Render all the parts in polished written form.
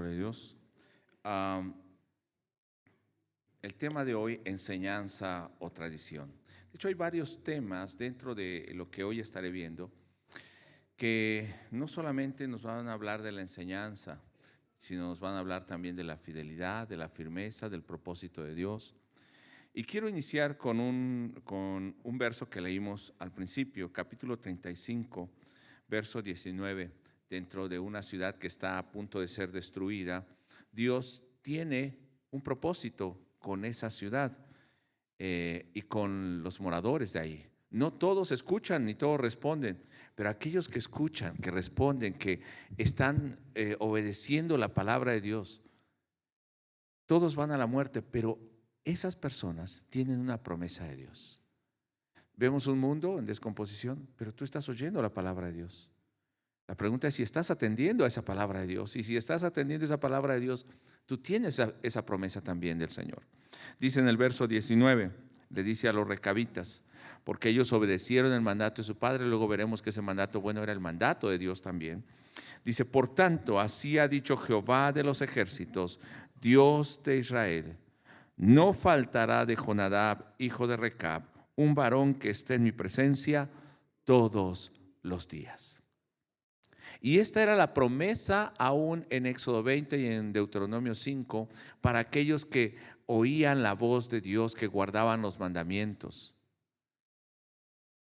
Gloria a Dios. Am, el tema de hoy, enseñanza o tradición. De hecho, hay varios temas dentro de lo que hoy estaré viendo que no solamente nos van a hablar de la enseñanza, sino nos van a hablar también de la fidelidad, de la firmeza, del propósito de Dios. Y quiero iniciar con un verso que leímos al principio, capítulo 35, verso 19. Dentro de una ciudad que está a punto de ser destruida, Dios tiene un propósito con esa ciudad y con los moradores de ahí. No todos escuchan ni todos responden, pero aquellos que escuchan, que responden, que están obedeciendo la palabra de Dios, todos van a la muerte, pero esas personas tienen una promesa de Dios. Vemos un mundo en descomposición, pero tú estás oyendo la palabra de Dios. La pregunta es si estás atendiendo a esa palabra de Dios. Y si estás atendiendo a esa palabra de Dios, tú tienes esa promesa también del Señor. Dice en el verso 19, le dice a los recabitas, porque ellos obedecieron el mandato de su padre. Luego veremos que ese mandato, bueno, era el mandato de Dios también. Dice, por tanto, así ha dicho Jehová de los ejércitos, Dios de Israel: no faltará de Jonadab, hijo de Recab, un varón que esté en mi presencia todos los días. Y esta era la promesa aún en Éxodo 20 y en Deuteronomio 5 para aquellos que oían la voz de Dios, que guardaban los mandamientos,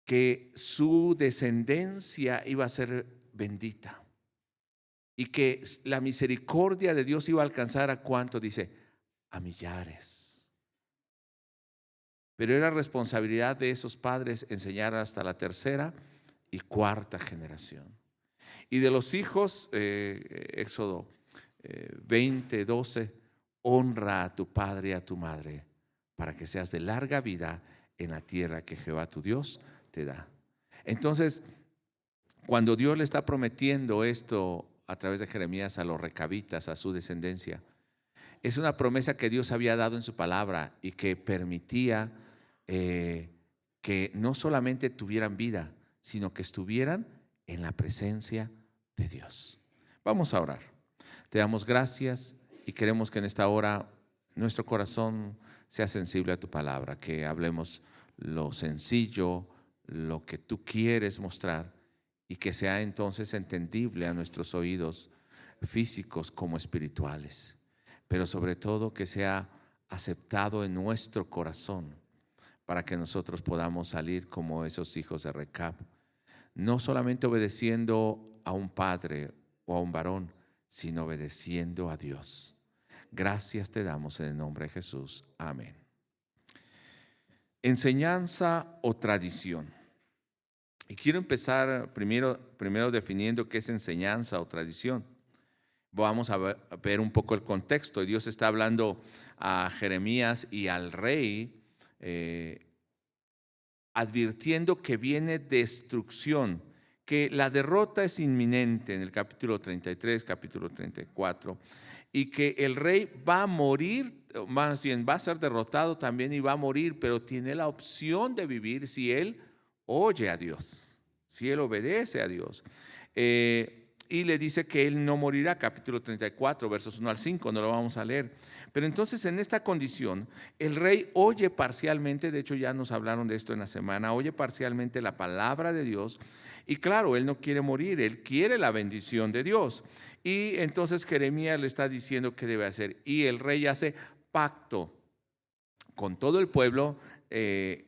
que su descendencia iba a ser bendita y que la misericordia de Dios iba a alcanzar a cuánto, dice, a millares. Pero era responsabilidad de esos padres enseñar hasta la tercera y cuarta generación. Y de los hijos, Éxodo 20, 12, honra a tu padre y a tu madre para que seas de larga vida en la tierra que Jehová tu Dios te da. Entonces, cuando Dios le está prometiendo esto a través de Jeremías a los recabitas, a su descendencia, es una promesa que Dios había dado en su palabra y que permitía que no solamente tuvieran vida, sino que estuvieran en la presencia de Dios. Vamos a orar. Te damos gracias y queremos que en esta hora nuestro corazón sea sensible a tu palabra, que hablemos lo sencillo, lo que tú quieres mostrar, y que sea entonces entendible a nuestros oídos físicos como espirituales, pero sobre todo que sea aceptado en nuestro corazón para que nosotros podamos salir como esos hijos de Recab, no solamente obedeciendo a un padre o a un varón, sino obedeciendo a Dios. Gracias te damos en el nombre de Jesús. Amén. Enseñanza o tradición. Y quiero empezar primero definiendo qué es enseñanza o tradición. Vamos a ver un poco el contexto. Dios está hablando a Jeremías y al rey, advirtiendo que viene destrucción, que la derrota es inminente en el capítulo 33, capítulo 34, y que el rey va a morir, más bien va a ser derrotado también y va a morir, pero tiene la opción de vivir si él oye a Dios, si él obedece a Dios. Y le dice que él no morirá, capítulo 34, versos 1 al 5, no lo vamos a leer. Pero entonces en esta condición, el rey oye parcialmente, de hecho ya nos hablaron de esto en la semana, oye parcialmente la palabra de Dios. Y claro, él no quiere morir, él quiere la bendición de Dios. Y entonces Jeremías le está diciendo qué debe hacer. Y el rey hace pacto con todo el pueblo,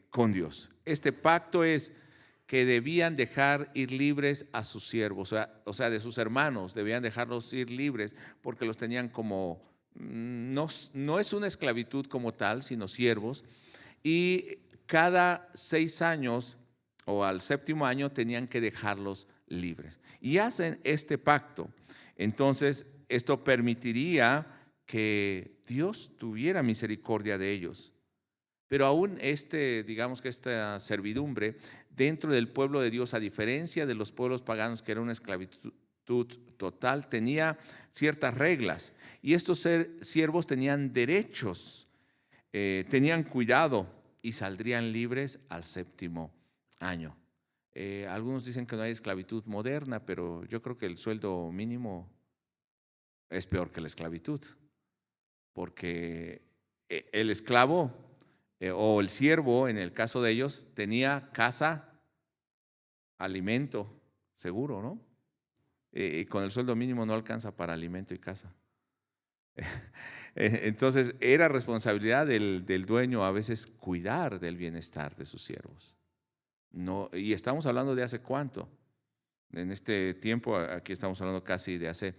con Dios. Este pacto es que debían dejar ir libres a sus siervos, o sea, de sus hermanos, debían dejarlos ir libres porque los tenían como, no es una esclavitud como tal, sino siervos. Y cada 6 años o al séptimo año tenían que dejarlos libres. Y hacen este pacto. Entonces, esto permitiría que Dios tuviera misericordia de ellos. Pero aún digamos que esta servidumbre dentro del pueblo de Dios, a diferencia de los pueblos paganos que era una esclavitud total, tenía ciertas reglas. Y estos siervos tenían derechos, tenían cuidado y saldrían libres al séptimo año. Algunos dicen que no hay esclavitud moderna, pero yo creo que el sueldo mínimo es peor que la esclavitud, porque el esclavo o el siervo, en el caso de ellos, tenía casa, alimento, seguro, ¿no? Y con el sueldo mínimo no alcanza para alimento y casa. Entonces era responsabilidad del dueño a veces cuidar del bienestar de sus siervos. No, y estamos hablando de hace cuánto. En este tiempo, aquí estamos hablando casi de hace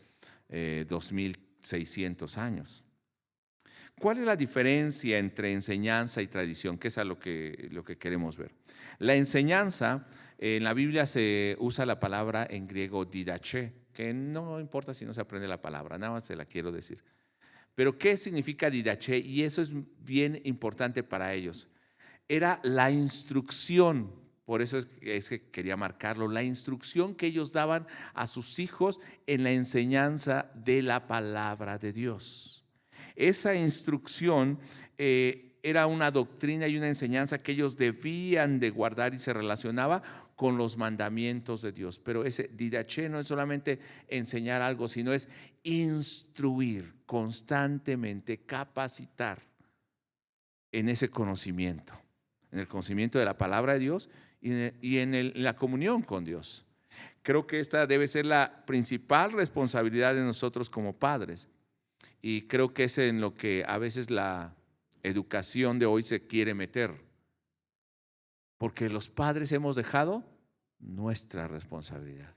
2600 años. ¿Cuál es la diferencia entre enseñanza y tradición? Que es a lo que queremos ver. La enseñanza, en la Biblia se usa la palabra en griego didache, que no importa si no se aprende la palabra, nada más se la quiero decir. Pero ¿qué significa didache? Y eso es bien importante para ellos. Era la instrucción, por eso es que quería marcarlo, la instrucción que ellos daban a sus hijos en la enseñanza de la palabra de Dios. Esa instrucción era una doctrina y una enseñanza que ellos debían de guardar y se relacionaba con los mandamientos de Dios. Pero ese didache no es solamente enseñar algo, sino es instruir constantemente, capacitar en ese conocimiento, en el conocimiento de la palabra de Dios y en la comunión con Dios. Creo que esta debe ser la principal responsabilidad de nosotros como padres. Y creo que es en lo que a veces la educación de hoy se quiere meter. Porque los padres hemos dejado nuestra responsabilidad.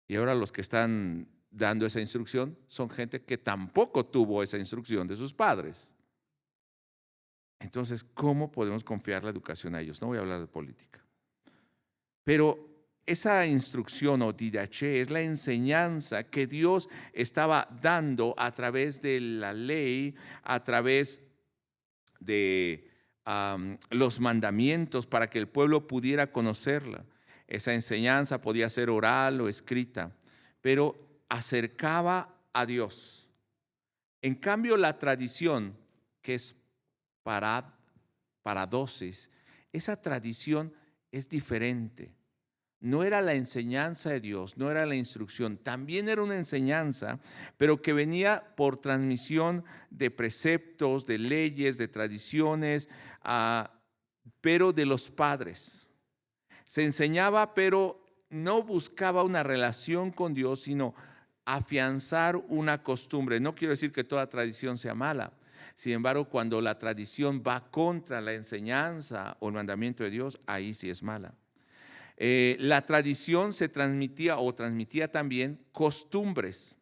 Y ahora los que están dando esa instrucción son gente que tampoco tuvo esa instrucción de sus padres. Entonces, ¿cómo podemos confiar la educación a ellos? No voy a hablar de política. Pero esa instrucción o didache es la enseñanza que Dios estaba dando a través de la ley, a través de los mandamientos para que el pueblo pudiera conocerla. Esa enseñanza podía ser oral o escrita, pero acercaba a Dios. En cambio, la tradición, que es paradosis, esa tradición es diferente. No era la enseñanza de Dios, no era la instrucción, también era una enseñanza, pero que venía por transmisión de preceptos, de leyes, de tradiciones, pero de los padres. Se enseñaba, pero no buscaba una relación con Dios, sino afianzar una costumbre. No quiero decir que toda tradición sea mala. Sin embargo, cuando la tradición va contra la enseñanza o el mandamiento de Dios, ahí sí es mala. La tradición se transmitía también costumbres.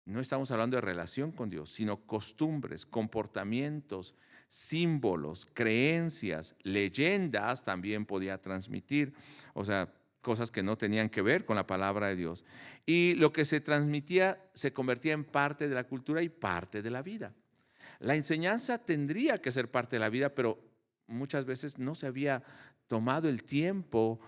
No estamos hablando de relación con Dios, sino costumbres, comportamientos, símbolos, creencias, leyendas también podía transmitir. O sea, cosas que no tenían que ver con la palabra de Dios. Y lo que se transmitía se convertía en parte de la cultura y parte de la vida. La enseñanza tendría que ser parte de la vida, pero muchas veces no se había tomado el tiempo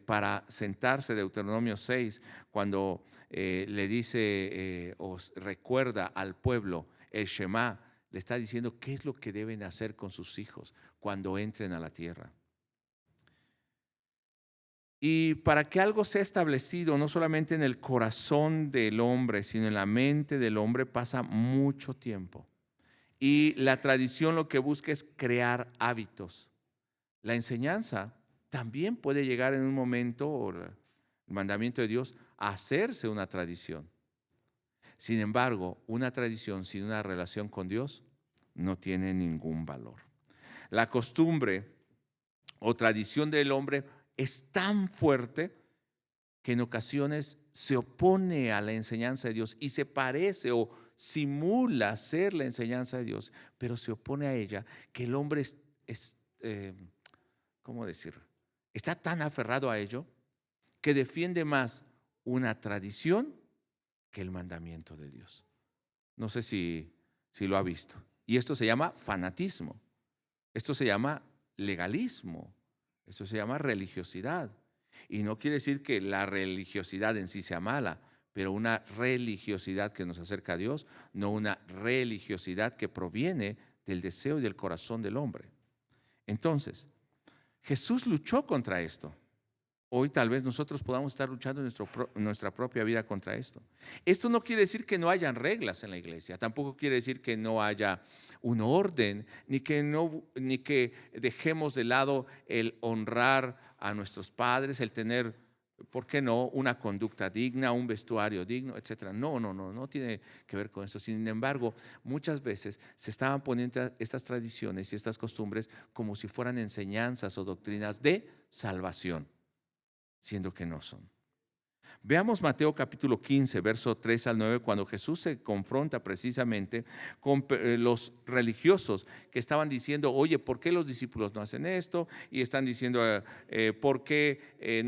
para sentarse. Deuteronomio 6, cuando le dice o recuerda al pueblo el Shema, le está diciendo qué es lo que deben hacer con sus hijos cuando entren a la tierra. Y para que algo sea establecido, no solamente en el corazón del hombre, sino en la mente del hombre, pasa mucho tiempo. Y la tradición lo que busca es crear hábitos. La enseñanza también puede llegar en un momento, o el mandamiento de Dios, a hacerse una tradición. Sin embargo, una tradición sin una relación con Dios no tiene ningún valor. La costumbre o tradición del hombre es tan fuerte que en ocasiones se opone a la enseñanza de Dios y se parece o simula ser la enseñanza de Dios, pero se opone a ella, que el hombre ¿cómo decirlo? Está tan aferrado a ello que defiende más una tradición que el mandamiento de Dios. No sé si lo ha visto. Y esto se llama fanatismo. Esto se llama legalismo. Esto se llama religiosidad. Y no quiere decir que la religiosidad en sí sea mala, pero una religiosidad que nos acerca a Dios, no una religiosidad que proviene del deseo y del corazón del hombre. Entonces, Jesús luchó contra esto. hoy tal vez nosotros podamos estar luchando en nuestra propia vida contra esto. Esto no quiere decir que no hayan reglas en la iglesia, tampoco quiere decir que no haya un orden, ni que dejemos de lado el honrar a nuestros padres, el tener, ¿por qué no?, una conducta digna, un vestuario digno, etcétera. No tiene que ver con eso. Sin embargo, muchas veces se estaban poniendo estas tradiciones y estas costumbres como si fueran enseñanzas o doctrinas de salvación, siendo que no son. Veamos Mateo capítulo 15, verso 3 al 9, cuando Jesús se confronta precisamente con los religiosos que estaban diciendo, oye, ¿por qué los discípulos no hacen esto? Y están diciendo, ¿por qué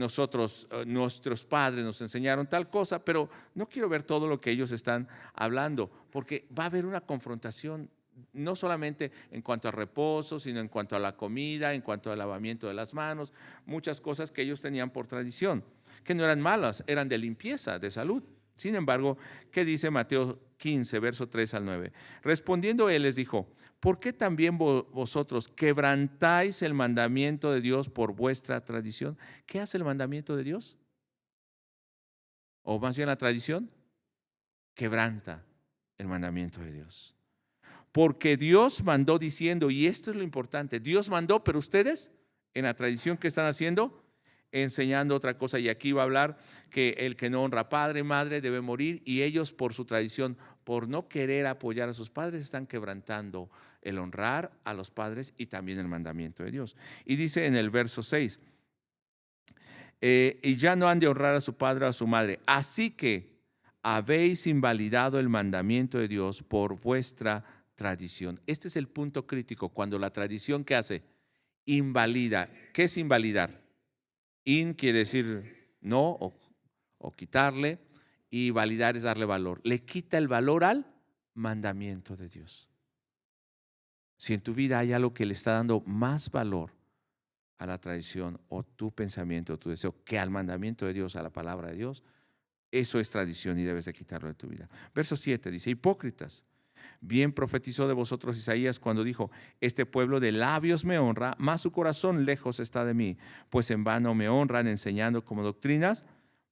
nuestros padres nos enseñaron tal cosa? Pero no quiero ver todo lo que ellos están hablando, porque va a haber una confrontación, no solamente en cuanto a reposo, sino en cuanto a la comida, en cuanto al lavamiento de las manos, muchas cosas que ellos tenían por tradición, que no eran malas, eran de limpieza, de salud. Sin embargo, ¿qué dice Mateo 15, verso 3 al 9? Respondiendo él les dijo, ¿por qué también vosotros quebrantáis el mandamiento de Dios por vuestra tradición? ¿Qué hace el mandamiento de Dios? O más bien la tradición, quebranta el mandamiento de Dios. Porque Dios mandó diciendo, y esto es lo importante, Dios mandó, pero ustedes en la tradición que están haciendo, enseñando otra cosa. Y aquí va a hablar que el que no honra padre, madre debe morir, y ellos por su tradición, por no querer apoyar a sus padres, están quebrantando el honrar a los padres y también el mandamiento de Dios. Y dice en el verso 6, y ya no han de honrar a su padre o a su madre, así que habéis invalidado el mandamiento de Dios por vuestra tradición. Este es el punto crítico, cuando la tradición, ¿qué hace? Invalida. ¿Qué es invalidar? In quiere decir no o quitarle, y validar es darle valor. Le quita el valor al mandamiento de Dios. Si en tu vida hay algo que le está dando más valor a la tradición o tu pensamiento o tu deseo que al mandamiento de Dios, a la palabra de Dios, eso es tradición y debes de quitarlo de tu vida. Verso 7 dice, hipócritas, bien profetizó de vosotros Isaías cuando dijo, este pueblo de labios me honra, mas su corazón lejos está de mí, pues en vano me honran enseñando como doctrinas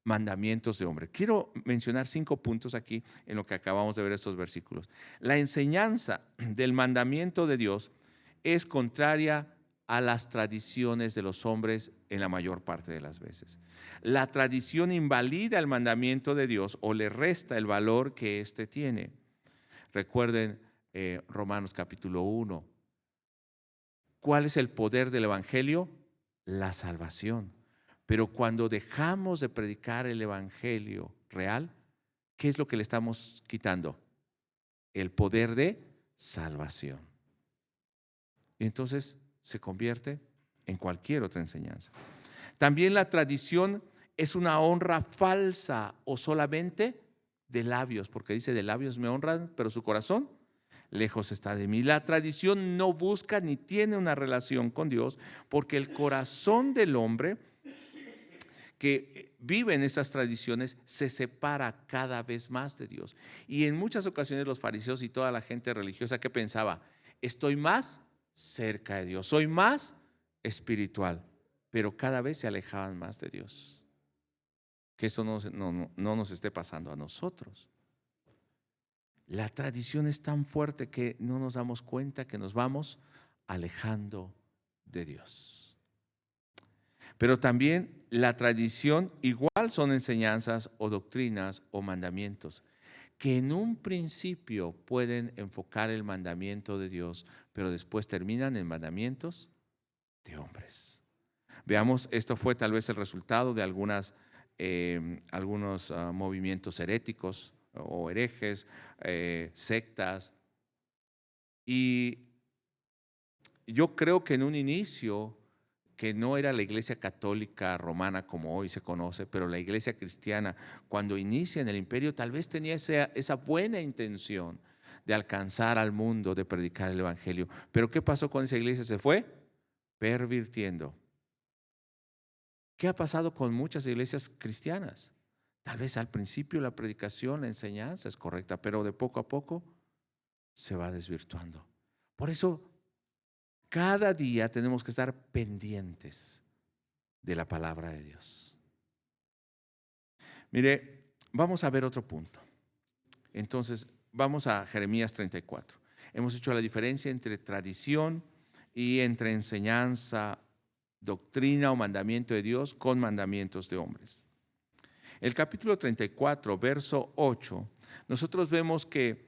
mandamientos de hombre. Quiero mencionar 5 puntos aquí en lo que acabamos de ver estos versículos. La enseñanza del mandamiento de Dios es contraria a las tradiciones de los hombres en la mayor parte de las veces. La tradición invalida el mandamiento de Dios o le resta el valor que éste tiene. Recuerden Romanos capítulo 1. ¿Cuál es el poder del evangelio? La salvación. Pero cuando dejamos de predicar el evangelio real, ¿qué es lo que le estamos quitando? El poder de salvación. Y entonces se convierte en cualquier otra enseñanza. También la tradición es una honra falsa o solamente de labios, porque dice de labios me honran, pero su corazón lejos está de mí. La tradición no busca ni tiene una relación con Dios, porque el corazón del hombre que vive en esas tradiciones se separa cada vez más de Dios. Y en muchas ocasiones los fariseos y toda la gente religiosa, ¿qué pensaba? Estoy más cerca de Dios, soy más espiritual, pero cada vez se alejaban más de Dios. Que esto no nos esté pasando a nosotros. La tradición es tan fuerte que no nos damos cuenta que nos vamos alejando de Dios. Pero también la tradición igual son enseñanzas o doctrinas o mandamientos que en un principio pueden enfocar el mandamiento de Dios, pero después terminan en mandamientos de hombres. Veamos, esto fue tal vez el resultado de algunos movimientos heréticos o herejes, sectas. Y yo creo que en un inicio, que no era la iglesia católica romana como hoy se conoce, pero la iglesia cristiana, cuando inicia en el imperio, tal vez tenía esa buena intención de alcanzar al mundo, de predicar el evangelio. Pero ¿qué pasó con esa iglesia? Se fue pervirtiendo. ¿Qué ha pasado con muchas iglesias cristianas? Tal vez al principio la predicación, la enseñanza es correcta, pero de poco a poco se va desvirtuando. Por eso, cada día tenemos que estar pendientes de la palabra de Dios. Mire, vamos a ver otro punto. Entonces, vamos a Jeremías 34. Hemos hecho la diferencia entre tradición y entre enseñanza, doctrina o mandamiento de Dios con mandamientos de hombres. El capítulo 34, verso 8, nosotros vemos que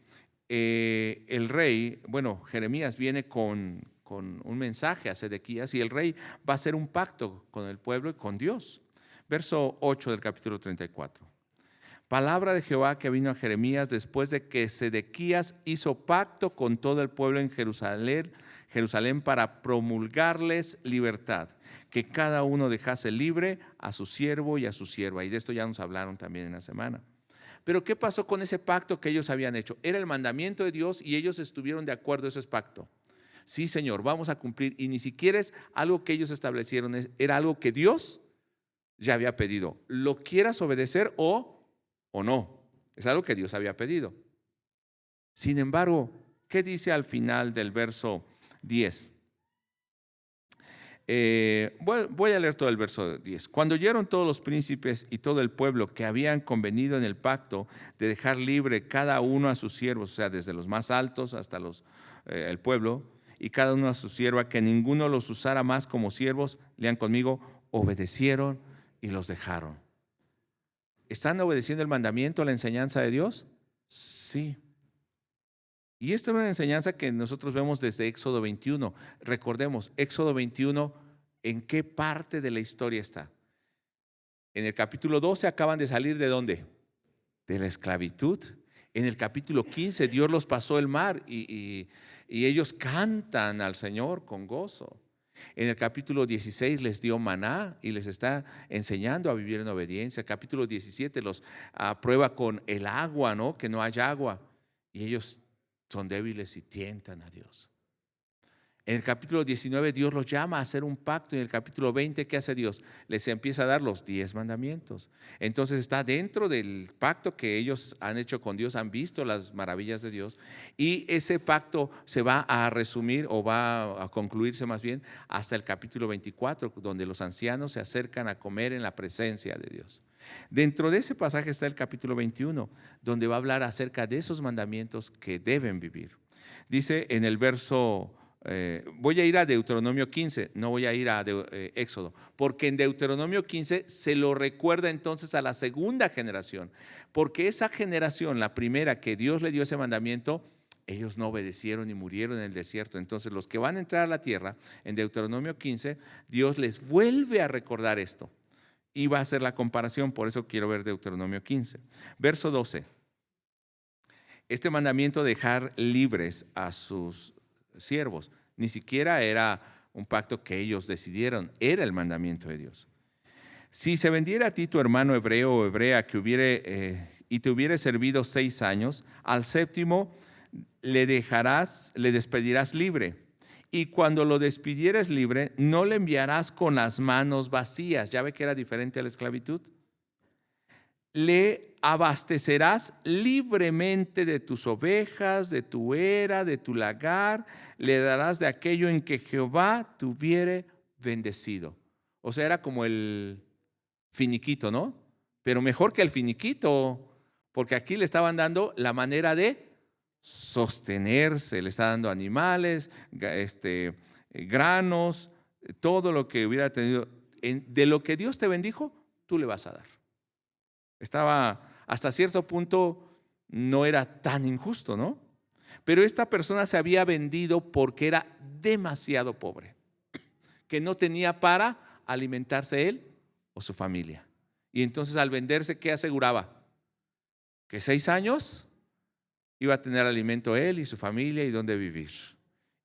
el rey, Jeremías viene con un mensaje a Sedequías y el rey va a hacer un pacto con el pueblo y con Dios. Verso 8 del capítulo 34. Palabra de Jehová que vino a Jeremías después de que Sedequías hizo pacto con todo el pueblo en Jerusalén para promulgarles libertad, que cada uno dejase libre a su siervo y a su sierva. Y de esto ya nos hablaron también en la semana. Pero ¿qué pasó con ese pacto que ellos habían hecho? Era el mandamiento de Dios y ellos estuvieron de acuerdo a ese pacto. Sí, Señor, vamos a cumplir. Y ni siquiera es algo que ellos establecieron, era algo que Dios ya había pedido. Lo quieras obedecer o no. Es algo que Dios había pedido. Sin embargo, ¿qué dice al final del verso 10? Voy a leer todo el verso 10. Cuando oyeron todos los príncipes y todo el pueblo que habían convenido en el pacto de dejar libre cada uno a sus siervos, o sea, desde los más altos hasta el pueblo, y cada uno a su sierva, que ninguno los usara más como siervos, lean conmigo, obedecieron y los dejaron. ¿Están obedeciendo el mandamiento, la enseñanza de Dios? Sí. Y esta es una enseñanza que nosotros vemos desde Éxodo 21. Recordemos, Éxodo 21, ¿en qué parte de la historia está? En el capítulo 12 acaban de salir ¿de dónde? De la esclavitud. En el capítulo 15 Dios los pasó el mar y ellos cantan al Señor con gozo. En el capítulo 16 les dio maná y les está enseñando a vivir en obediencia. El capítulo 17 los prueba con el agua, ¿no? Que no haya agua. Y ellos son débiles y tientan a Dios. En el capítulo 19 Dios los llama a hacer un pacto. Y en el capítulo 20, ¿qué hace Dios? Les empieza a dar los 10 mandamientos. Entonces está dentro del pacto que ellos han hecho con Dios, han visto las maravillas de Dios. Y ese pacto se va a resumir o va a concluirse más bien hasta el capítulo 24, donde los ancianos se acercan a comer en la presencia de Dios. Dentro de ese pasaje está el capítulo 21, donde va a hablar acerca de esos mandamientos que deben vivir. Dice en el verso... voy a ir a Deuteronomio 15, no voy a ir a Éxodo, porque en Deuteronomio 15 se lo recuerda entonces a la segunda generación, porque esa generación, la primera que Dios le dio ese mandamiento, ellos no obedecieron y murieron en el desierto. Entonces los que van a entrar a la tierra, en Deuteronomio 15, Dios les vuelve a recordar esto y va a hacer la comparación. Por eso quiero ver Deuteronomio 15, verso 12. Este mandamiento de dejar libres a sus siervos, ni siquiera era un pacto que ellos decidieron, era el mandamiento de Dios. Si se vendiera a ti tu hermano hebreo o hebrea y te hubiere servido 6 años, al séptimo le despedirás libre, y cuando lo despidieres libre, no le enviarás con las manos vacías. ¿Ya ve que era diferente a la esclavitud? Le abastecerás libremente de tus ovejas, de tu era, de tu lagar, le darás de aquello en que Jehová te hubiere bendecido. O sea, era como el finiquito, ¿no? Pero mejor que el finiquito, porque aquí le estaban dando la manera de sostenerse, le está dando animales, granos, todo lo que hubiera tenido. De lo que Dios te bendijo, tú le vas a dar. Estaba hasta cierto punto, no era tan injusto, ¿no? Pero esta persona se había vendido porque era demasiado pobre, que no tenía para alimentarse él o su familia. Y entonces al venderse, ¿qué aseguraba? Que 6 años iba a tener alimento él y su familia y dónde vivir.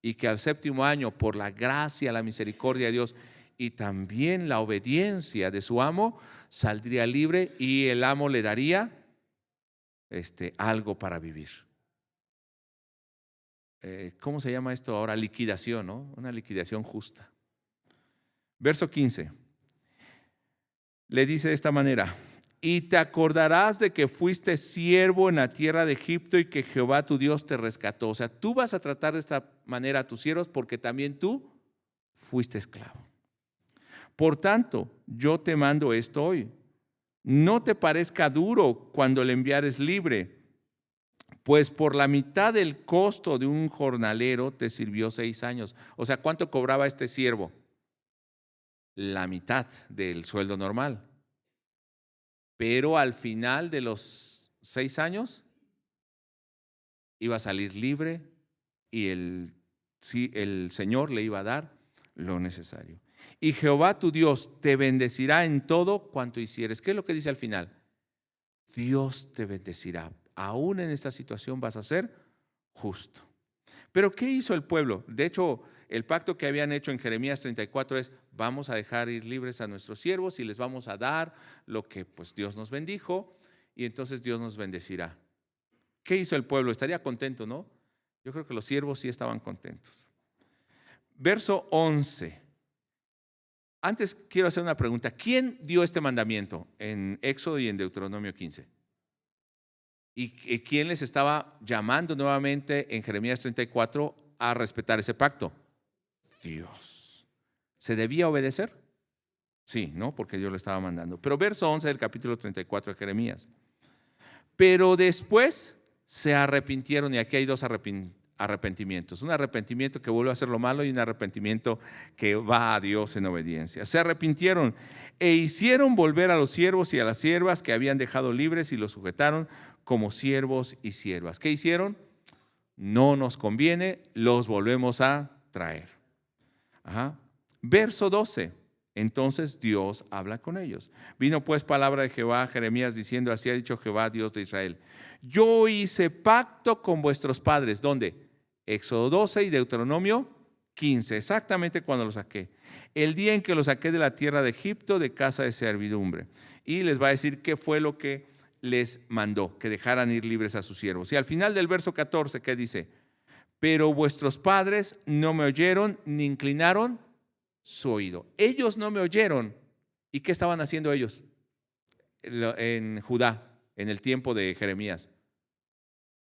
Y que al 7º año, por la gracia, la misericordia de Dios y también la obediencia de su amo, saldría libre y el amo le daría algo para vivir. ¿Cómo se llama esto ahora? Liquidación, ¿no? Una liquidación justa. Verso 15. Le dice de esta manera: y te acordarás de que fuiste siervo en la tierra de Egipto y que Jehová tu Dios te rescató. O sea, tú vas a tratar de esta manera a tus siervos porque también tú fuiste esclavo. Por tanto, yo te mando esto hoy. No te parezca duro cuando le enviares libre, pues por la mitad del costo de un jornalero te sirvió 6 años. O sea, ¿cuánto cobraba este siervo? La mitad del sueldo normal. Pero al final de los 6 años iba a salir libre y el Señor le iba a dar lo necesario. Y Jehová tu Dios te bendecirá en todo cuanto hicieres. ¿Qué es lo que dice al final? Dios te bendecirá. Aún en esta situación vas a ser justo. Pero ¿qué hizo el pueblo? De hecho, el pacto que habían hecho en Jeremías 34 es: vamos a dejar ir libres a nuestros siervos y les vamos a dar lo que pues Dios nos bendijo, y entonces Dios nos bendecirá. ¿Qué hizo el pueblo? Estaría contento, ¿no? Yo creo que los siervos sí estaban contentos. Verso 11. Antes quiero hacer una pregunta. ¿Quién dio este mandamiento en Éxodo y en Deuteronomio 15? ¿Y quién les estaba llamando nuevamente en Jeremías 34 a respetar ese pacto? Dios. ¿Se debía obedecer? Sí, ¿no? Porque Dios lo estaba mandando. Pero verso 11 del capítulo 34 de Jeremías. Pero después se arrepintieron, y aquí hay dos arrepentimientos. Un arrepentimiento que vuelve a hacer lo malo y un arrepentimiento que va a Dios en obediencia. Se arrepintieron e hicieron volver a los siervos y a las siervas que habían dejado libres y los sujetaron como siervos y siervas. ¿Qué hicieron? No nos conviene, los volvemos a traer. Verso 12. Entonces Dios habla con ellos. Vino pues palabra de Jehová a Jeremías diciendo: así ha dicho Jehová, Dios de Israel: yo hice pacto con vuestros padres. ¿Dónde? Éxodo 12 y Deuteronomio 15, exactamente cuando los saqué. El día en que los saqué de la tierra de Egipto, de casa de servidumbre. Y les va a decir qué fue lo que les mandó: que dejaran ir libres a sus siervos. Y al final del verso 14, ¿qué dice? Pero vuestros padres no me oyeron ni inclinaron su oído. Ellos no me oyeron. ¿Y qué estaban haciendo ellos en Judá en el tiempo de Jeremías?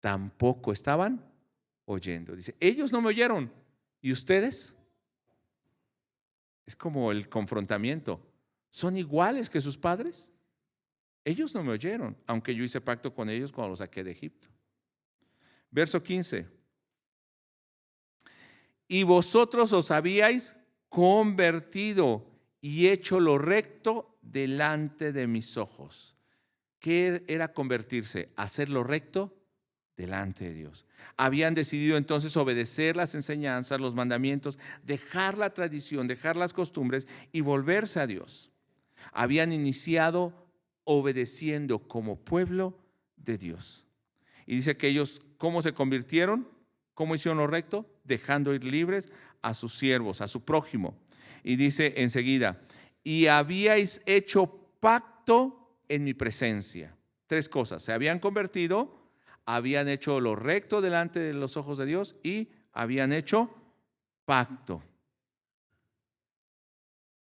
Tampoco estaban oyendo. Dice: ellos no me oyeron. ¿Y ustedes? Es como el confrontamiento. ¿Son iguales que sus padres? Ellos no me oyeron, aunque yo hice pacto con ellos cuando los saqué de Egipto. Verso 15. Y vosotros os habíais convertido y hecho lo recto delante de mis ojos. ¿Qué era convertirse? Hacer lo recto delante de Dios. Habían decidido entonces obedecer las enseñanzas, los mandamientos, dejar la tradición, dejar las costumbres y volverse a Dios. Habían iniciado obedeciendo como pueblo de Dios. Y dice que ellos, ¿cómo se convirtieron? ¿Cómo hicieron lo recto? Dejando ir libres a sus siervos, a su prójimo. Y dice enseguida: y habíais hecho pacto en mi presencia. 3 cosas: se habían convertido, habían hecho lo recto delante de los ojos de Dios y habían hecho pacto.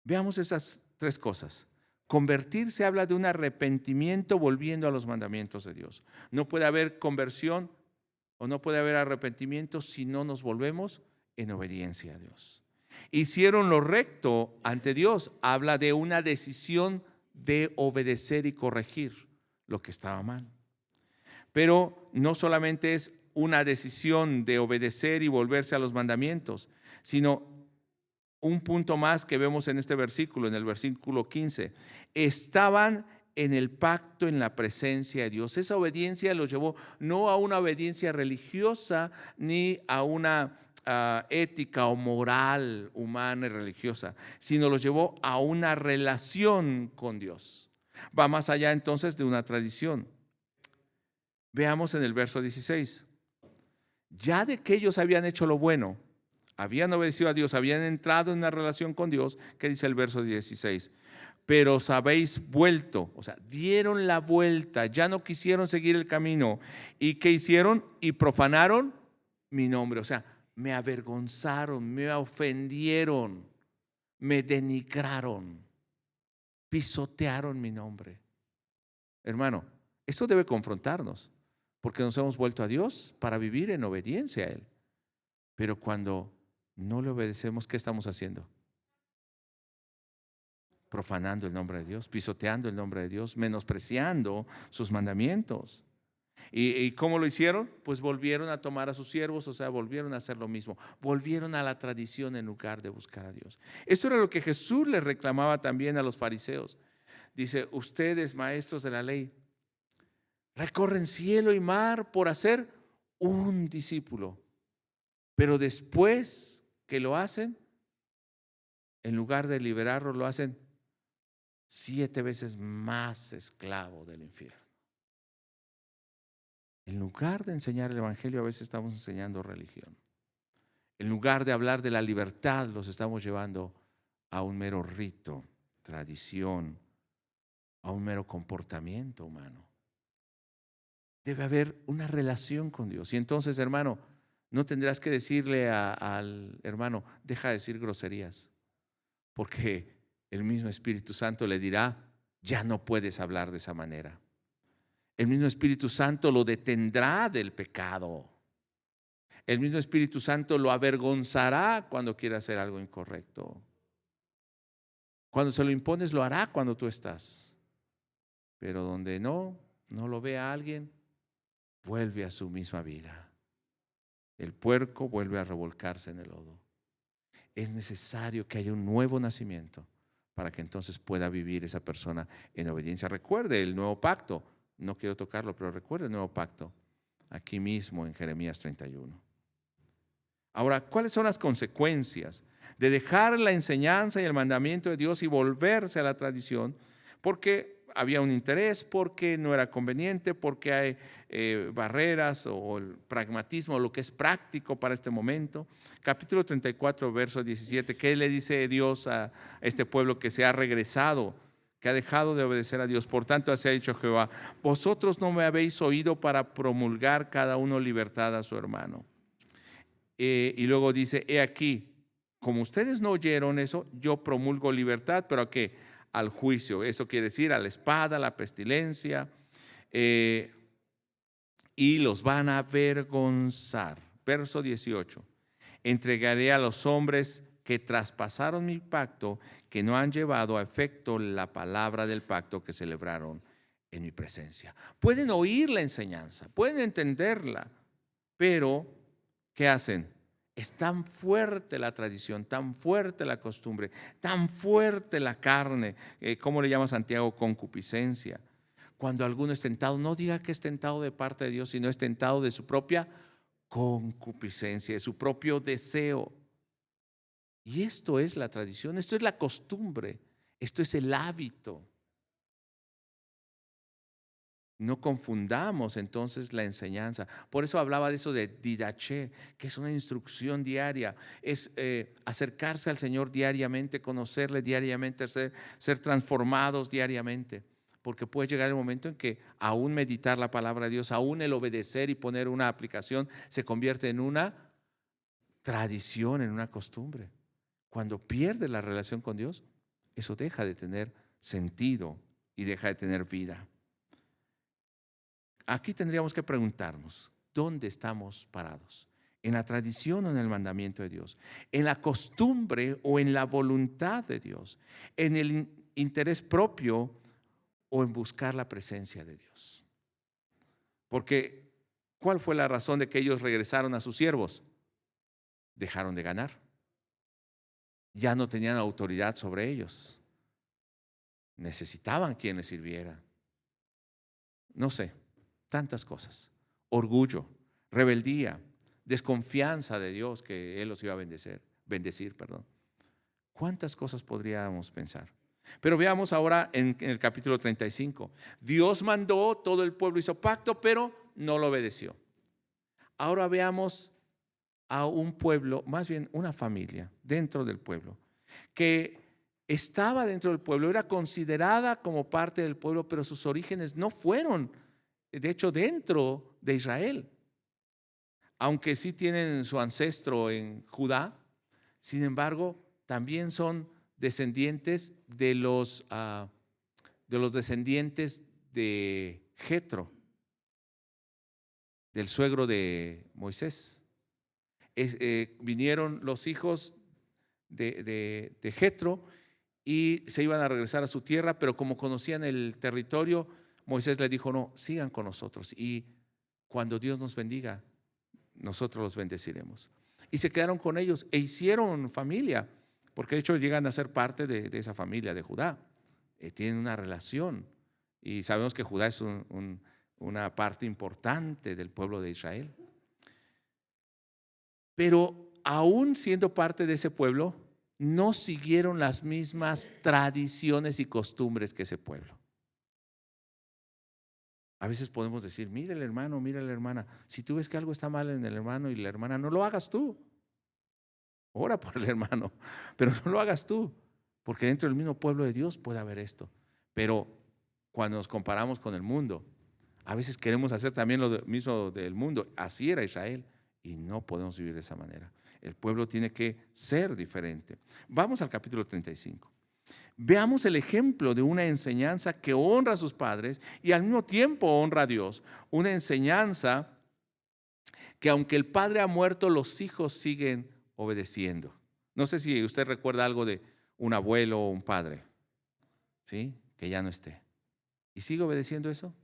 Veamos esas 3 cosas. Convertirse habla de un arrepentimiento volviendo a los mandamientos de Dios. No puede haber conversión o no puede haber arrepentimiento si no nos volvemos en obediencia a Dios. Hicieron lo recto ante Dios. Habla de una decisión de obedecer y corregir lo que estaba mal. Pero no solamente es una decisión de obedecer y volverse a los mandamientos, sino un punto más que vemos en este versículo, en el versículo 15. Estaban en el pacto, en la presencia de Dios. Esa obediencia los llevó no a una obediencia religiosa ni a una ética o moral humana y religiosa, sino los llevó a una relación con Dios. Va más allá entonces de una tradición. Veamos en el verso 16. Ya de que ellos habían hecho lo bueno, habían obedecido a Dios, habían entrado en una relación con Dios, ¿qué dice el verso 16? Pero os habéis vuelto, o sea, dieron la vuelta, ya no quisieron seguir el camino. ¿Y qué hicieron? Y profanaron mi nombre, o sea, me avergonzaron, me ofendieron, me denigraron, pisotearon mi nombre. Hermano, esto debe confrontarnos, porque nos hemos vuelto a Dios para vivir en obediencia a Él. Pero cuando no le obedecemos, ¿qué estamos haciendo? profanando el nombre de Dios, pisoteando el nombre de Dios, menospreciando sus mandamientos. ¿Y cómo lo hicieron? Pues volvieron a tomar a sus siervos, o sea, volvieron a hacer lo mismo. Volvieron a la tradición en lugar de buscar a Dios. Esto era lo que Jesús le reclamaba también a los fariseos. Dice, ustedes, maestros de la ley, recorren cielo y mar por hacer un discípulo, pero después que lo hacen, en lugar de liberarlo, lo hacen 7 veces más esclavo del infierno. En lugar de enseñar el evangelio, a veces estamos enseñando religión. En lugar de hablar de la libertad, los estamos llevando a un mero rito, tradición, a un mero comportamiento humano. Debe haber una relación con Dios. Y entonces, hermano, no tendrás que decirle al hermano, deja de decir groserías, porque el mismo Espíritu Santo le dirá, ya no puedes hablar de esa manera. El mismo Espíritu Santo lo detendrá del pecado. El mismo Espíritu Santo lo avergonzará cuando quiera hacer algo incorrecto. Cuando se lo impones, lo hará cuando tú estás. Pero donde no lo vea alguien, vuelve a su misma vida. El puerco vuelve a revolcarse en el lodo. Es necesario que haya un nuevo nacimiento para que entonces pueda vivir esa persona en obediencia. Recuerde el nuevo pacto. No quiero tocarlo, pero recuerde el nuevo pacto. Aquí mismo en Jeremías 31. Ahora, ¿cuáles son las consecuencias de dejar la enseñanza y el mandamiento de Dios y volverse a la tradición? Porque había un interés, porque no era conveniente, porque hay barreras o el pragmatismo, lo que es práctico para este momento. Capítulo 34, verso 17, ¿qué le dice Dios a este pueblo que se ha regresado, que ha dejado de obedecer a Dios? Por tanto, así ha dicho Jehová, vosotros no me habéis oído para promulgar cada uno libertad a su hermano. Y luego dice, he aquí, como ustedes no oyeron eso, yo promulgo libertad, pero ¿a qué? Al juicio. Eso quiere decir a la espada, a la pestilencia, y los van a avergonzar. Verso 18, entregaré a los hombres que traspasaron mi pacto, que no han llevado a efecto la palabra del pacto que celebraron en mi presencia. Pueden oír la enseñanza, pueden entenderla, pero ¿qué hacen? Es tan fuerte la tradición, tan fuerte la costumbre, tan fuerte la carne, ¿cómo le llama Santiago? Concupiscencia. Cuando alguno es tentado, no diga que es tentado de parte de Dios, sino es tentado de su propia concupiscencia, de su propio deseo. Y esto es la tradición, esto es la costumbre, esto es el hábito. No confundamos entonces la enseñanza. Por eso hablaba de eso de didaché, que es una instrucción diaria, es acercarse al Señor diariamente, conocerle diariamente, ser transformados diariamente. Porque puede llegar el momento en que aún meditar la palabra de Dios, aún el obedecer y poner una aplicación, se convierte en una tradición, en una costumbre. Cuando pierdes la relación con Dios, eso deja de tener sentido y deja de tener vida. Aquí tendríamos que preguntarnos, ¿dónde estamos parados? ¿En la tradición o en el mandamiento de Dios? ¿En la costumbre o en la voluntad de Dios? ¿En el interés propio o en buscar la presencia de Dios? Porque, ¿cuál fue la razón de que ellos regresaron a sus siervos? Dejaron de ganar. Ya no tenían autoridad sobre ellos. Necesitaban quien les sirviera. No sé. Tantas cosas, orgullo, rebeldía, desconfianza de Dios que Él los iba a bendecir. ¿Cuántas cosas podríamos pensar? Pero veamos ahora en el capítulo 35. Dios mandó, todo el pueblo hizo pacto, pero no lo obedeció. Ahora veamos a un pueblo, más bien una familia dentro del pueblo, que estaba dentro del pueblo, era considerada como parte del pueblo, pero sus orígenes no fueron de hecho dentro de Israel, aunque sí tienen su ancestro en Judá. Sin embargo, también son descendientes de los descendientes de Jetro, del suegro de Moisés. Vinieron los hijos de Jetro y se iban a regresar a su tierra, pero como conocían el territorio, Moisés les dijo, no, sigan con nosotros y cuando Dios nos bendiga, nosotros los bendeciremos. Y se quedaron con ellos e hicieron familia, porque de hecho llegan a ser parte de esa familia de Judá. Tienen una relación y sabemos que Judá es una parte importante del pueblo de Israel. Pero aún siendo parte de ese pueblo, no siguieron las mismas tradiciones y costumbres que ese pueblo. A veces podemos decir, mira el hermano, mira la hermana. Si tú ves que algo está mal en el hermano y la hermana, no lo hagas tú. Ora por el hermano, pero no lo hagas tú, porque dentro del mismo pueblo de Dios puede haber esto. Pero cuando nos comparamos con el mundo, a veces queremos hacer también lo mismo del mundo. Así era Israel y no podemos vivir de esa manera. El pueblo tiene que ser diferente. Vamos al capítulo 35. Veamos el ejemplo de una enseñanza que honra a sus padres y al mismo tiempo honra a Dios. Una enseñanza que aunque el padre ha muerto, los hijos siguen obedeciendo. No sé si usted recuerda algo de un abuelo o un padre, ¿sí? Que ya no esté. ¿Y sigue obedeciendo eso?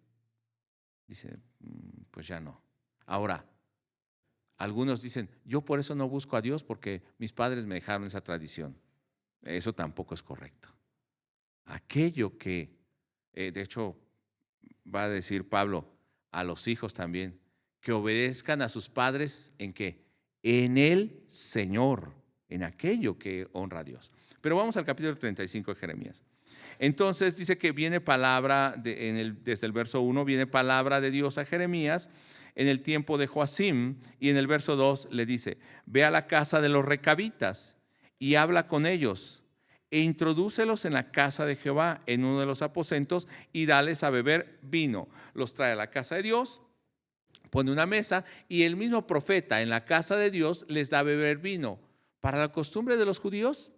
Dice, pues ya no. Ahora, algunos dicen, yo por eso no busco a Dios porque mis padres me dejaron esa tradición. Eso tampoco es correcto. Aquello que, de hecho, va a decir Pablo a los hijos también, que obedezcan a sus padres ¿en qué? En el Señor, en aquello que honra a Dios. Pero vamos al capítulo 35 de Jeremías. Entonces dice que viene palabra, desde el verso 1, viene palabra de Dios a Jeremías en el tiempo de Joacim, y en el verso 2 le dice, ve a la casa de los recabitas y habla con ellos e introdúcelos en la casa de Jehová en uno de los aposentos y dales a beber vino. Los trae a la casa de Dios, pone una mesa y el mismo profeta en la casa de Dios les da a beber vino. Para la costumbre de los judíos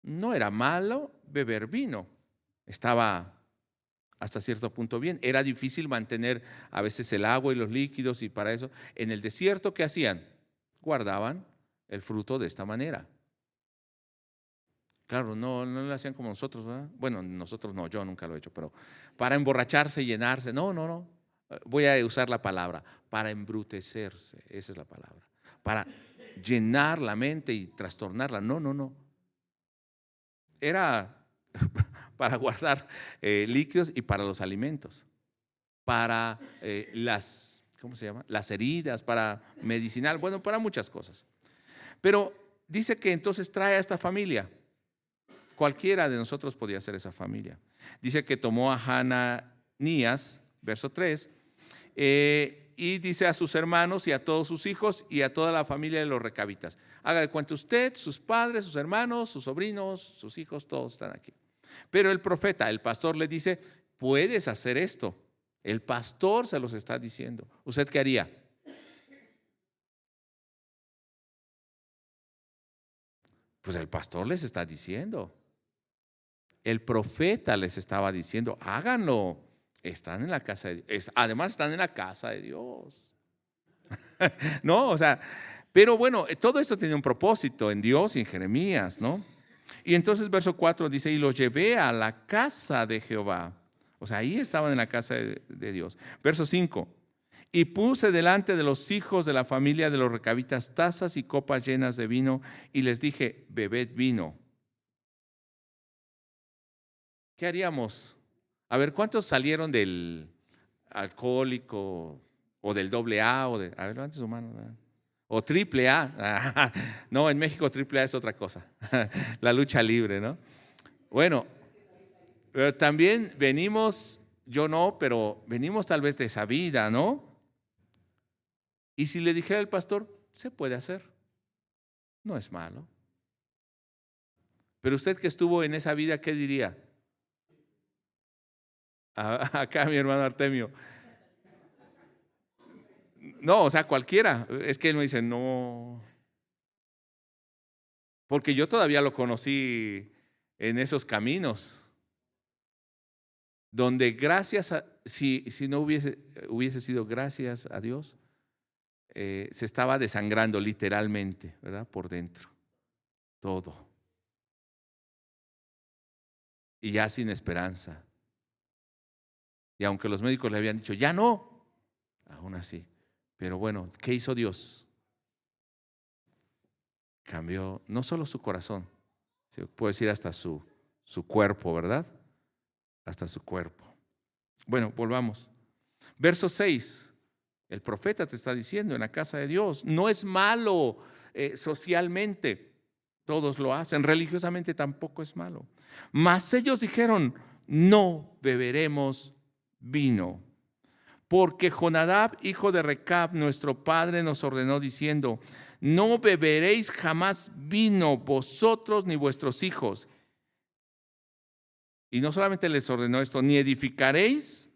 no era malo beber vino, estaba hasta cierto punto bien. Era difícil mantener a veces el agua y los líquidos, y para eso en el desierto, ¿qué hacían? Guardaban el fruto de esta manera. Claro, no lo hacían como nosotros, ¿verdad? Bueno, nosotros no, yo nunca lo he hecho, pero para emborracharse y llenarse, no. Voy a usar la palabra, para embrutecerse, esa es la palabra. Para llenar la mente y trastornarla, no. Era para guardar líquidos y para los alimentos, para ¿cómo se llama? Las heridas, para medicinal, bueno, para muchas cosas. Pero dice que entonces trae a esta familia. Cualquiera de nosotros podía ser esa familia. Dice que tomó a Hananías, verso 3, y dice a sus hermanos y a todos sus hijos y a toda la familia de los recabitas. Haga de cuenta usted, sus padres, sus hermanos, sus sobrinos, sus hijos, todos están aquí. Pero el profeta, el pastor le dice, puedes hacer esto. El pastor se los está diciendo. ¿Usted qué haría? Pues el pastor les está diciendo. El profeta les estaba diciendo, háganlo. Están en la casa de Dios. Además están en la casa de Dios. No, o sea, pero bueno, todo esto tiene un propósito en Dios y en Jeremías, ¿no? Y entonces verso 4 dice, y los llevé a la casa de Jehová. O sea, ahí estaban en la casa de Dios. Verso 5, y puse delante de los hijos de la familia de los recabitas tazas y copas llenas de vino, y les dije, bebed vino. ¿Qué haríamos? A ver, ¿cuántos salieron del alcohólico o del doble A? A ver, levanten su mano, ¿verdad? O triple A. No, en México triple A es otra cosa. La lucha libre, ¿no? Bueno, también venimos, yo no, pero venimos tal vez de esa vida, ¿no? Y si le dijera al pastor, se puede hacer. No es malo. Pero usted que estuvo en esa vida, ¿qué diría? Acá mi hermano Artemio. No, o sea, cualquiera. Es que él me dice, no. Porque yo todavía lo conocí en esos caminos, donde gracias a, si no hubiese sido gracias a Dios, se estaba desangrando literalmente, ¿verdad? Por dentro, todo. y ya sin esperanza. Y aunque los médicos le habían dicho, ya no, aún así. Pero bueno, ¿qué hizo Dios? Cambió no solo su corazón, se puede decir hasta su cuerpo, ¿verdad? Hasta su cuerpo. Bueno, volvamos. Verso 6. El profeta te está diciendo en la casa de Dios, no es malo socialmente, todos lo hacen, religiosamente tampoco es malo. Mas ellos dijeron, no beberemos vino, porque Jonadab, hijo de Recab, nuestro padre, nos ordenó diciendo, no beberéis jamás vino vosotros ni vuestros hijos. Y no solamente les ordenó esto, ni edificaréis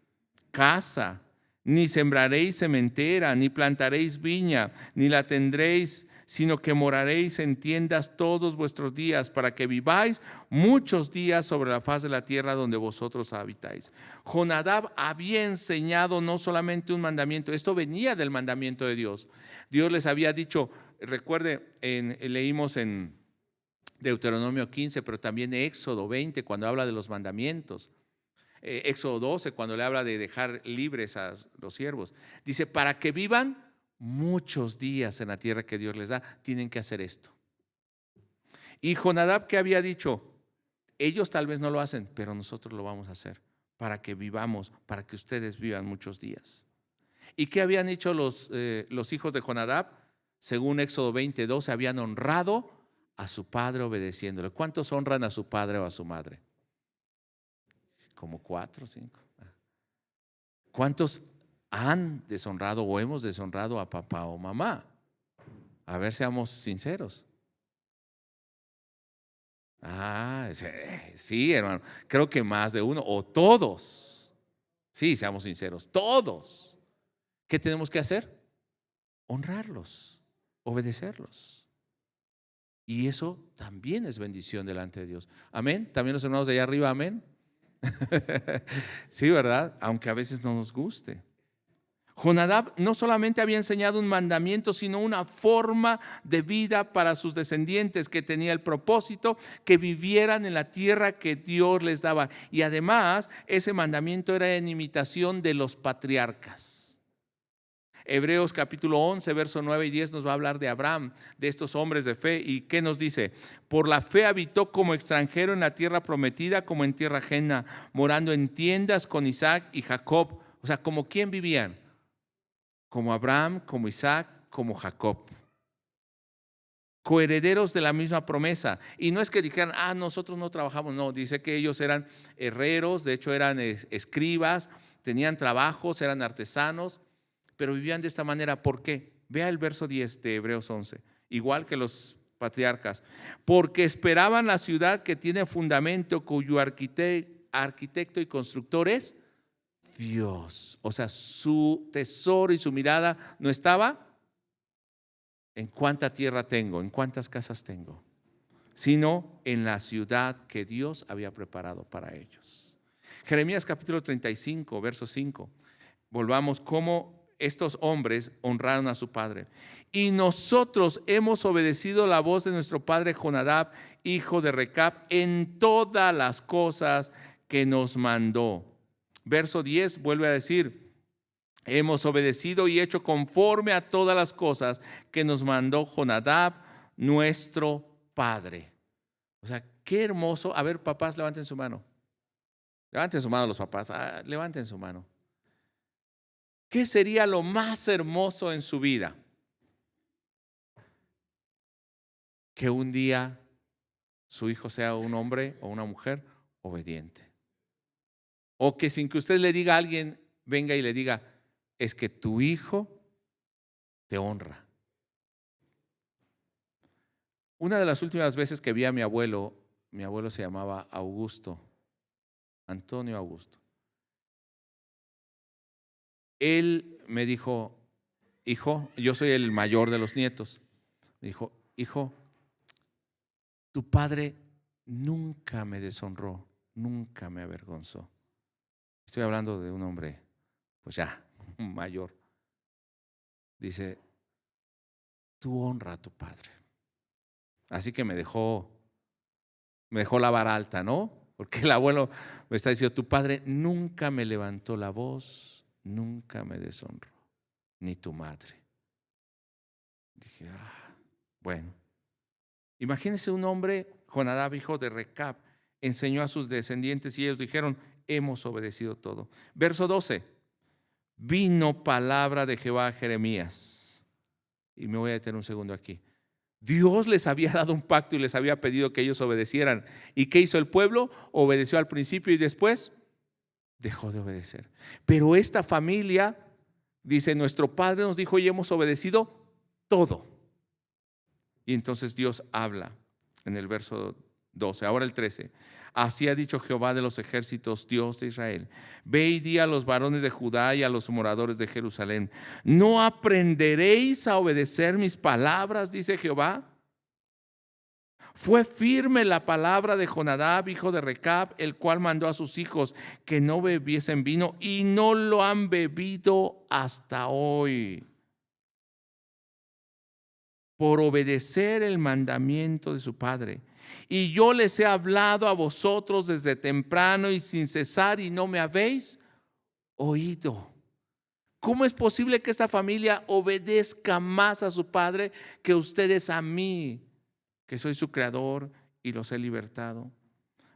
casa, ni sembraréis sementera, ni plantaréis viña, ni la tendréis, sino que moraréis en tiendas todos vuestros días, para que viváis muchos días sobre la faz de la tierra donde vosotros habitáis. Jonadab había enseñado no solamente un mandamiento, esto venía del mandamiento de Dios. Dios les había dicho, recuerde, leímos en Deuteronomio 15, pero también Éxodo 20, cuando habla de los mandamientos. Éxodo 12, cuando le habla de dejar libres a los siervos. Dice, para que vivan muchos días en la tierra que Dios les da, tienen que hacer esto. Y Jonadab, ¿qué había dicho? Ellos tal vez no lo hacen, pero nosotros lo vamos a hacer, para que vivamos, para que ustedes vivan muchos días. ¿Y qué habían hecho los hijos de Jonadab? Según Éxodo 20:12, habían honrado a su padre obedeciéndole. ¿Cuántos honran a su padre o a su madre? Como 4 o 5. ¿Cuántos han deshonrado o hemos deshonrado a papá o mamá? A ver, seamos sinceros. Sí, hermano, creo que más de uno o todos. Sí, seamos sinceros, todos. ¿Qué tenemos que hacer? Honrarlos, obedecerlos. Y eso también es bendición delante de Dios. Amén. También los hermanos de allá arriba, amén. Sí, ¿verdad? Aunque a veces no nos guste. Jonadab no solamente había enseñado un mandamiento, sino una forma de vida para sus descendientes que tenía el propósito que vivieran en la tierra que Dios les daba. Y además, ese mandamiento era en imitación de los patriarcas. Hebreos capítulo 11, verso 9 y 10 nos va a hablar de Abraham, de estos hombres de fe. ¿Y qué nos dice? Por la fe habitó como extranjero en la tierra prometida, como en tierra ajena, morando en tiendas con Isaac y Jacob. O sea, ¿como quién vivían? Como Abraham, como Isaac, como Jacob. Coherederos de la misma promesa. Y no es que dijeran, nosotros no trabajamos. No, dice que ellos eran herreros, de hecho eran escribas, tenían trabajos, eran artesanos, pero vivían de esta manera. ¿Por qué? Vea el verso 10 de Hebreos 11. Igual que los patriarcas. Porque esperaban la ciudad que tiene fundamento, cuyo arquitecto y constructor es Dios. O sea, su tesoro y su mirada no estaba en cuánta tierra tengo, en cuántas casas tengo, sino en la ciudad que Dios había preparado para ellos. Jeremías capítulo 35, verso 5. Volvamos cómo estos hombres honraron a su padre. Y nosotros hemos obedecido la voz de nuestro padre Jonadab, hijo de Recab, en todas las cosas que nos mandó. Verso 10 vuelve a decir, hemos obedecido y hecho conforme a todas las cosas que nos mandó Jonadab, nuestro padre. O sea, qué hermoso. A ver, papás, levanten su mano. Levanten su mano los papás. Levanten su mano. ¿Qué sería lo más hermoso en su vida? Que un día su hijo sea un hombre o una mujer obediente. O que sin que usted le diga a alguien, venga y le diga, es que tu hijo te honra. Una de las últimas veces que vi a mi abuelo se llamaba Augusto, Antonio Augusto. Él me dijo, hijo, yo soy el mayor de los nietos. Me dijo, hijo, tu padre nunca me deshonró, nunca me avergonzó. Estoy hablando de un hombre, pues ya, mayor. Dice, tú honra a tu padre. Así que me dejó la vara alta, ¿no? Porque el abuelo me está diciendo, tu padre nunca me levantó la voz, nunca me deshonró, ni tu madre. Dije, bueno. Imagínense un hombre, Jonadab, hijo de Recab, enseñó a sus descendientes y ellos dijeron, hemos obedecido todo. Verso 12, vino palabra de Jehová a Jeremías. Y me voy a detener un segundo aquí. Dios les había dado un pacto y les había pedido que ellos obedecieran. ¿Y qué hizo el pueblo? Obedeció al principio y después dejó de obedecer. Pero esta familia, dice, nuestro padre nos dijo y hemos obedecido todo. Y entonces Dios habla en el verso 12, ahora el 13. Así ha dicho Jehová de los ejércitos, Dios de Israel: ve y di a los varones de Judá y a los moradores de Jerusalén, ¿no aprenderéis a obedecer mis palabras? Dice Jehová. Fue firme la palabra de Jonadab, hijo de Recab, el cual mandó a sus hijos que no bebiesen vino, y no lo han bebido hasta hoy, por obedecer el mandamiento de su padre. Y yo les he hablado a vosotros desde temprano y sin cesar, y no me habéis oído. ¿Cómo es posible que esta familia obedezca más a su padre que ustedes a mí, que soy su creador y los he libertado?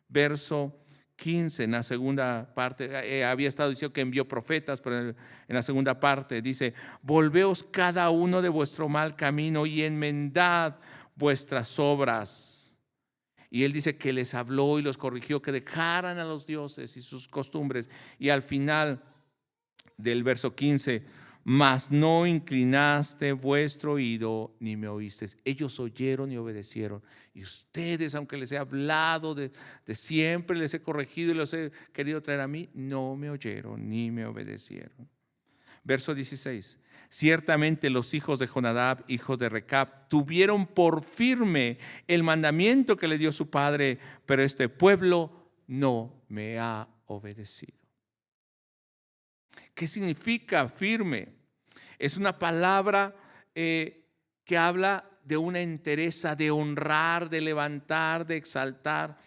Verso 15, en la segunda parte, había estado diciendo que envió profetas, pero en la segunda parte dice: volveos cada uno de vuestro mal camino y enmendad vuestras obras. Y él dice que les habló y los corrigió, que dejaran a los dioses y sus costumbres. Y al final del verso 15, mas no inclinaste vuestro oído ni me oísteis. Ellos oyeron y obedecieron. Y ustedes, aunque les he hablado de siempre, les he corregido y los he querido traer a mí, no me oyeron ni me obedecieron. Verso 16. Ciertamente los hijos de Jonadab, hijos de Recab, tuvieron por firme el mandamiento que le dio su padre, pero este pueblo no me ha obedecido. ¿Qué significa firme? Es una palabra que habla de una entereza, de honrar, de levantar, de exaltar.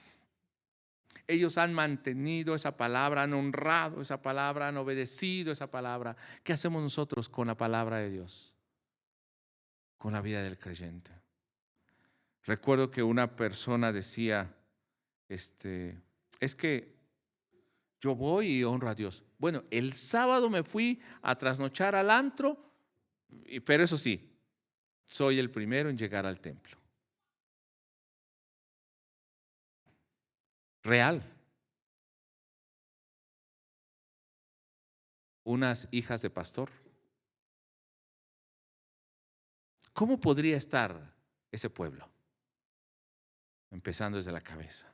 Ellos han mantenido esa palabra, han honrado esa palabra, han obedecido esa palabra. ¿Qué hacemos nosotros con la palabra de Dios? Con la vida del creyente. Recuerdo que una persona decía, es que yo voy y honro a Dios. Bueno, el sábado me fui a trasnochar al antro, pero eso sí, soy el primero en llegar al templo. Real. Unas hijas de pastor. ¿Cómo podría estar ese pueblo? Empezando desde la cabeza.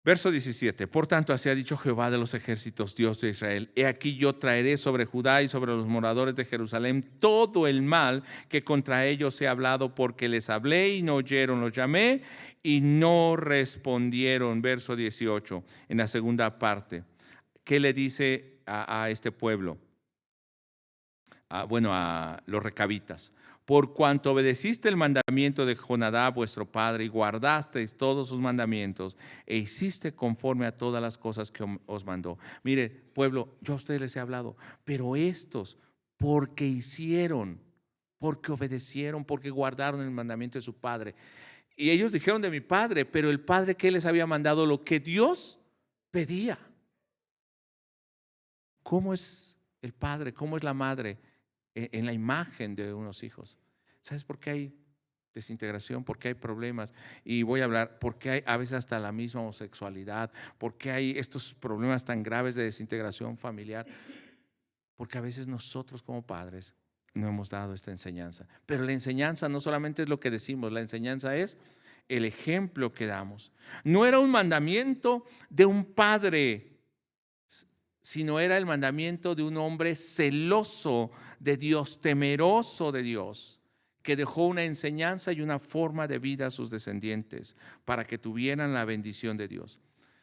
Verso 17. Por tanto, así ha dicho Jehová de los ejércitos, Dios de Israel: he aquí yo traeré sobre Judá y sobre los moradores de Jerusalén todo el mal que contra ellos he hablado, porque les hablé y no oyeron, los llamé y no respondieron. Verso 18, en la segunda parte. ¿Qué le dice a este pueblo? A los recabitas: por cuanto obedeciste el mandamiento de Jonadab vuestro padre y guardasteis todos sus mandamientos e hiciste conforme a todas las cosas que os mandó. Mire, pueblo, yo a ustedes les he hablado, pero estos, porque hicieron, porque obedecieron, porque guardaron el mandamiento de su padre. Y ellos dijeron de mi padre, pero el padre que les había mandado lo que Dios pedía. ¿Cómo es el padre? ¿Cómo es la madre en la imagen de unos hijos? ¿Sabes por qué hay desintegración? ¿Por qué hay problemas? Y voy a hablar, ¿por qué hay a veces hasta la misma homosexualidad? ¿Por qué hay estos problemas tan graves de desintegración familiar? Porque a veces nosotros como padres no hemos dado esta enseñanza. Pero la enseñanza no solamente es lo que decimos, la enseñanza es el ejemplo que damos. No era un mandamiento de un padre, sino era el mandamiento de un hombre celoso de Dios, temeroso de Dios, que dejó una enseñanza y una forma de vida a sus descendientes para que tuvieran la bendición de Dios.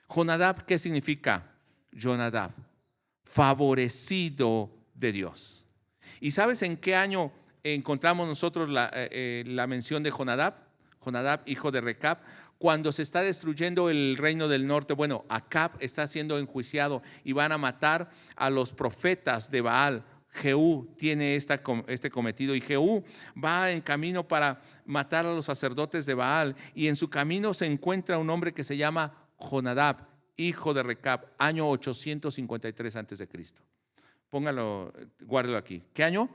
Jonadab, ¿qué significa? Jonadab, favorecido de Dios. ¿Y sabes en qué año encontramos nosotros la mención de Jonadab? Jonadab, hijo de Recab, cuando se está destruyendo el reino del norte. Bueno, Acab está siendo enjuiciado y van a matar a los profetas de Baal. Jehú tiene este cometido y Jehú va en camino para matar a los sacerdotes de Baal, y en su camino se encuentra un hombre que se llama Jonadab, hijo de Recab, año 853 antes de Cristo. Póngalo, guárdelo aquí. ¿Qué año?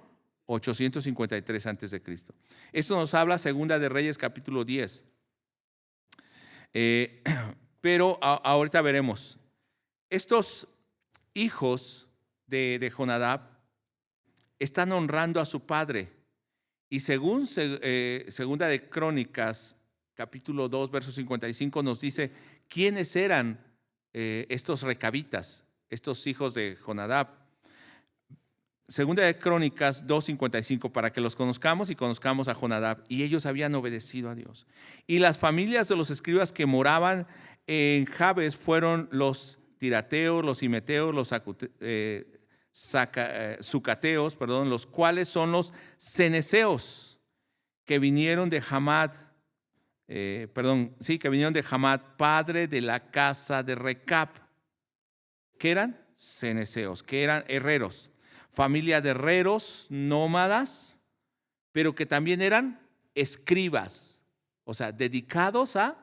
853 antes de Cristo. Esto nos habla Segunda de Reyes capítulo 10. Pero ahorita veremos. Estos hijos de Jonadab están honrando a su padre, y según Segunda de Crónicas capítulo 2 verso 55 nos dice quiénes eran estos recabitas, estos hijos de Jonadab. Segunda de Crónicas 2:55, para que los conozcamos y conozcamos a Jonadab. Y ellos habían obedecido a Dios. Y las familias de los escribas que moraban en Jabes fueron los tirateos, los imeteos, los sucateos, los cuales son los ceneseos que vinieron de Hamad, que vinieron de Hamad, padre de la casa de Recab, que eran ceneseos, que eran herreros, familia de herreros nómadas, pero que también eran escribas, o sea, dedicados a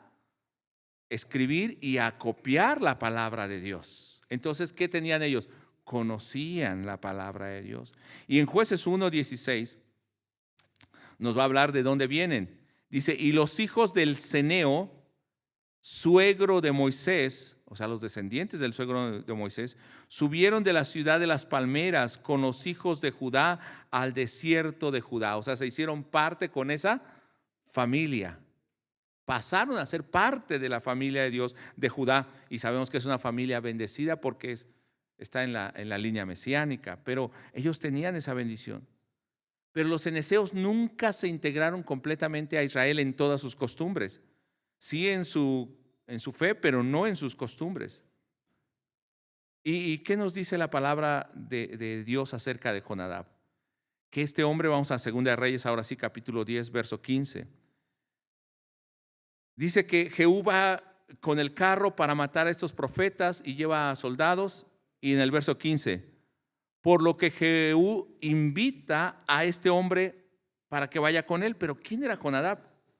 escribir y a copiar la palabra de Dios. Entonces, ¿qué tenían ellos? Conocían la palabra de Dios. Y en Jueces 1:16 nos va a hablar de dónde vienen. Dice, y los hijos del Ceneo, suegro de Moisés, o sea, los descendientes del suegro de Moisés, subieron de la ciudad de las palmeras con los hijos de Judá al desierto de Judá. O sea, se hicieron parte con esa familia. Pasaron a ser parte de la familia de Dios de Judá, y sabemos que es una familia bendecida porque está en la línea mesiánica, pero ellos tenían esa bendición. Pero los ceneseos nunca se integraron completamente a Israel en todas sus costumbres. Sí en su fe, pero no en sus costumbres. ¿Y qué nos dice la palabra de Dios acerca de Jonadab? Que este hombre, vamos a Segunda de Reyes, ahora sí, capítulo 10, verso 15. Dice que Jehú va con el carro para matar a estos profetas y lleva a soldados. Y en el verso 15, por lo que Jehú invita a este hombre para que vaya con él. Pero ¿quién era Jonadab?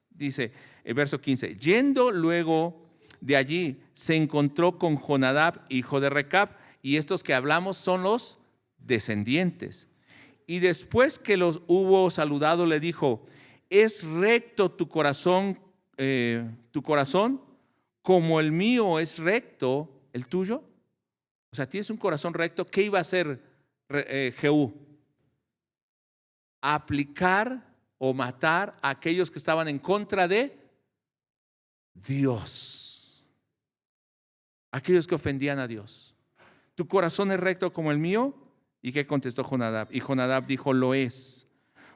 Dice el verso 15, yendo luego de allí se encontró con Jonadab, hijo de Recab, y estos que hablamos son los descendientes. Y después que los hubo saludado, le dijo, ¿es recto tu corazón como el mío es recto el tuyo? O sea, tienes un corazón recto. ¿Qué iba a hacer Jehú? Aplicar o matar a aquellos que estaban en contra de Dios, aquellos que ofendían a Dios. ¿Tu corazón es recto como el mío? ¿Y qué contestó Jonadab? Y Jonadab dijo, lo es.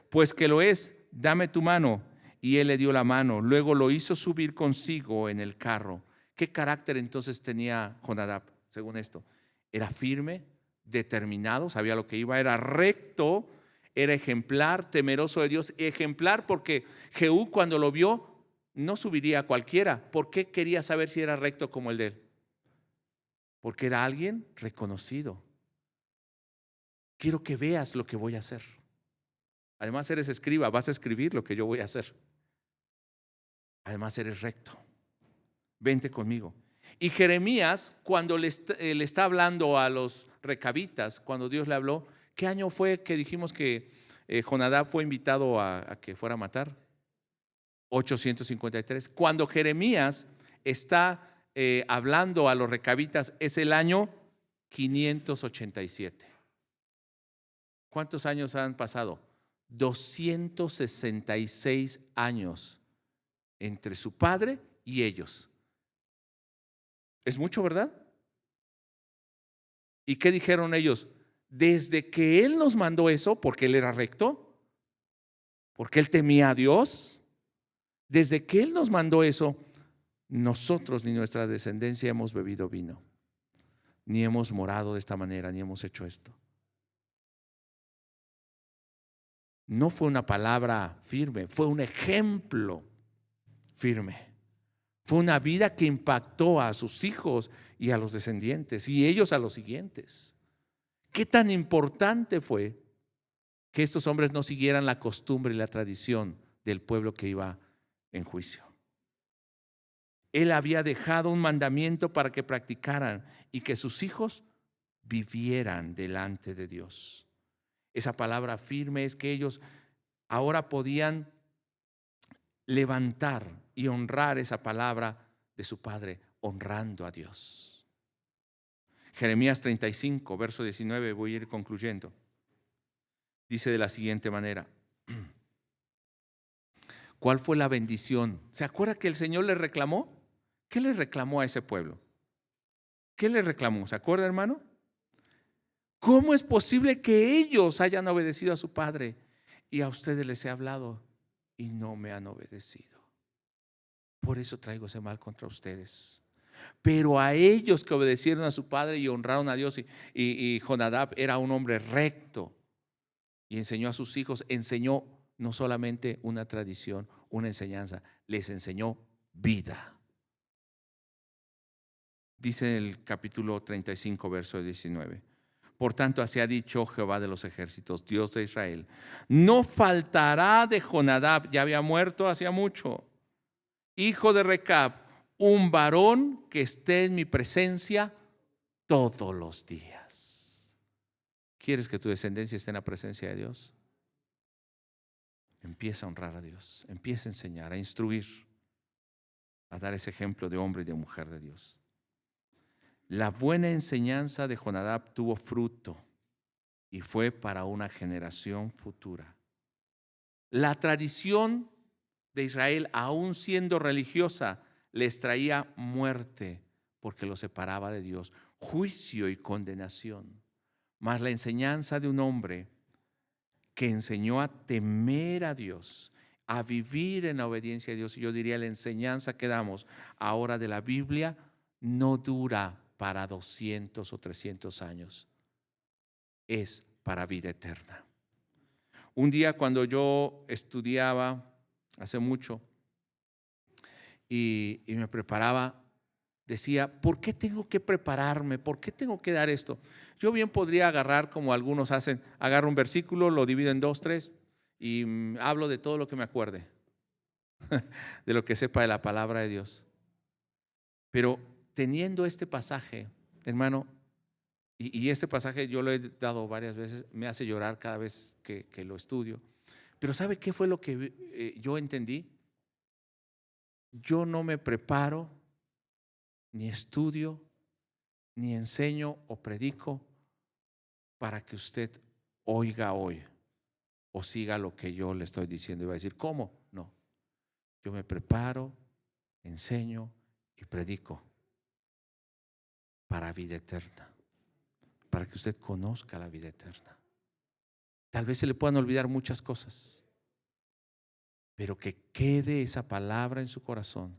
Pues que lo es, dame tu mano. Y él le dio la mano. Luego lo hizo subir consigo en el carro. ¿Qué carácter entonces tenía Jonadab? Según esto, era firme, determinado, sabía lo que iba, era recto, era ejemplar, temeroso de Dios. Ejemplar porque Jehú, cuando lo vio, no subiría a cualquiera. ¿Por qué quería saber si era recto como el de él? Porque era alguien reconocido. Quiero que veas lo que voy a hacer. Además eres escriba, vas a escribir lo que yo voy a hacer. Además eres recto. Vente conmigo. Y Jeremías, cuando le está hablando a los recabitas, cuando Dios le habló, ¿qué año fue que dijimos que Jonadab fue invitado a que fuera a matar? 853. Cuando Jeremías está hablando a los recabitas, es el año 587. ¿Cuántos años han pasado? 266 años entre su padre y ellos. Es mucho, ¿verdad? ¿Y qué dijeron ellos? Desde que él nos mandó eso, porque él era recto, porque él temía a Dios, desde que él nos mandó eso, nosotros ni nuestra descendencia hemos bebido vino, ni hemos morado de esta manera, ni hemos hecho esto. No fue una palabra firme, fue un ejemplo. firme. Fue una vida que impactó a sus hijos y a los descendientes, y ellos a los siguientes. ¿Qué tan importante fue que estos hombres no siguieran la costumbre y la tradición del pueblo que iba en juicio? Él había dejado un mandamiento para que practicaran y que sus hijos vivieran delante de Dios. Esa palabra firme es que ellos ahora podían levantar y honrar esa palabra de su padre, honrando a Dios. Jeremías 35, verso 19, voy a ir concluyendo. Dice de la siguiente manera: ¿cuál fue la bendición? ¿Se acuerda que el Señor le reclamó? ¿Qué le reclamó a ese pueblo? ¿Qué le reclamó? ¿Se acuerda, hermano? ¿Cómo es posible que ellos hayan obedecido a su padre y a ustedes les he hablado y no me han obedecido? Por eso traigo ese mal contra ustedes. Pero a ellos que obedecieron a su padre y honraron a Dios, y Jonadab era un hombre recto y enseñó a sus hijos, enseñó no solamente una tradición, una enseñanza, les enseñó vida. Dice en el capítulo 35, verso 19: por tanto, así ha dicho Jehová de los ejércitos, Dios de Israel: no faltará de Jonadab, ya había muerto hacía mucho, hijo de Recab, un varón que esté en mi presencia todos los días. ¿Quieres que tu descendencia esté en la presencia de Dios? Empieza a honrar a Dios, empieza a enseñar, a instruir, a dar ese ejemplo de hombre y de mujer de Dios. La buena enseñanza de Jonadab tuvo fruto y fue para una generación futura. La tradición de Israel, aún siendo religiosa, les traía muerte porque los separaba de Dios, juicio y condenación. Mas la enseñanza de un hombre que enseñó a temer a Dios, a vivir en la obediencia a Dios, y yo diría la enseñanza que damos ahora de la Biblia, no dura para 200 o 300 años, es para vida eterna. Un día cuando yo estudiaba hace mucho y me preparaba, decía: ¿por qué tengo que prepararme? ¿Por qué tengo que dar esto? Yo bien podría agarrar, como algunos hacen, agarro un versículo, lo divido en 2, 3 y hablo de todo lo que me acuerde, de lo que sepa de la palabra de Dios. Pero teniendo este pasaje, hermano, y este pasaje yo lo he dado varias veces, me hace llorar cada vez que lo estudio. Pero ¿sabe qué fue lo que yo entendí? Yo no me preparo, ni estudio, ni enseño o predico para que usted oiga hoy o siga lo que yo le estoy diciendo. Y va a decir: ¿cómo? No, yo me preparo, enseño y predico para vida eterna, para que usted conozca la vida eterna. Tal vez se le puedan olvidar muchas cosas, pero que quede esa palabra en su corazón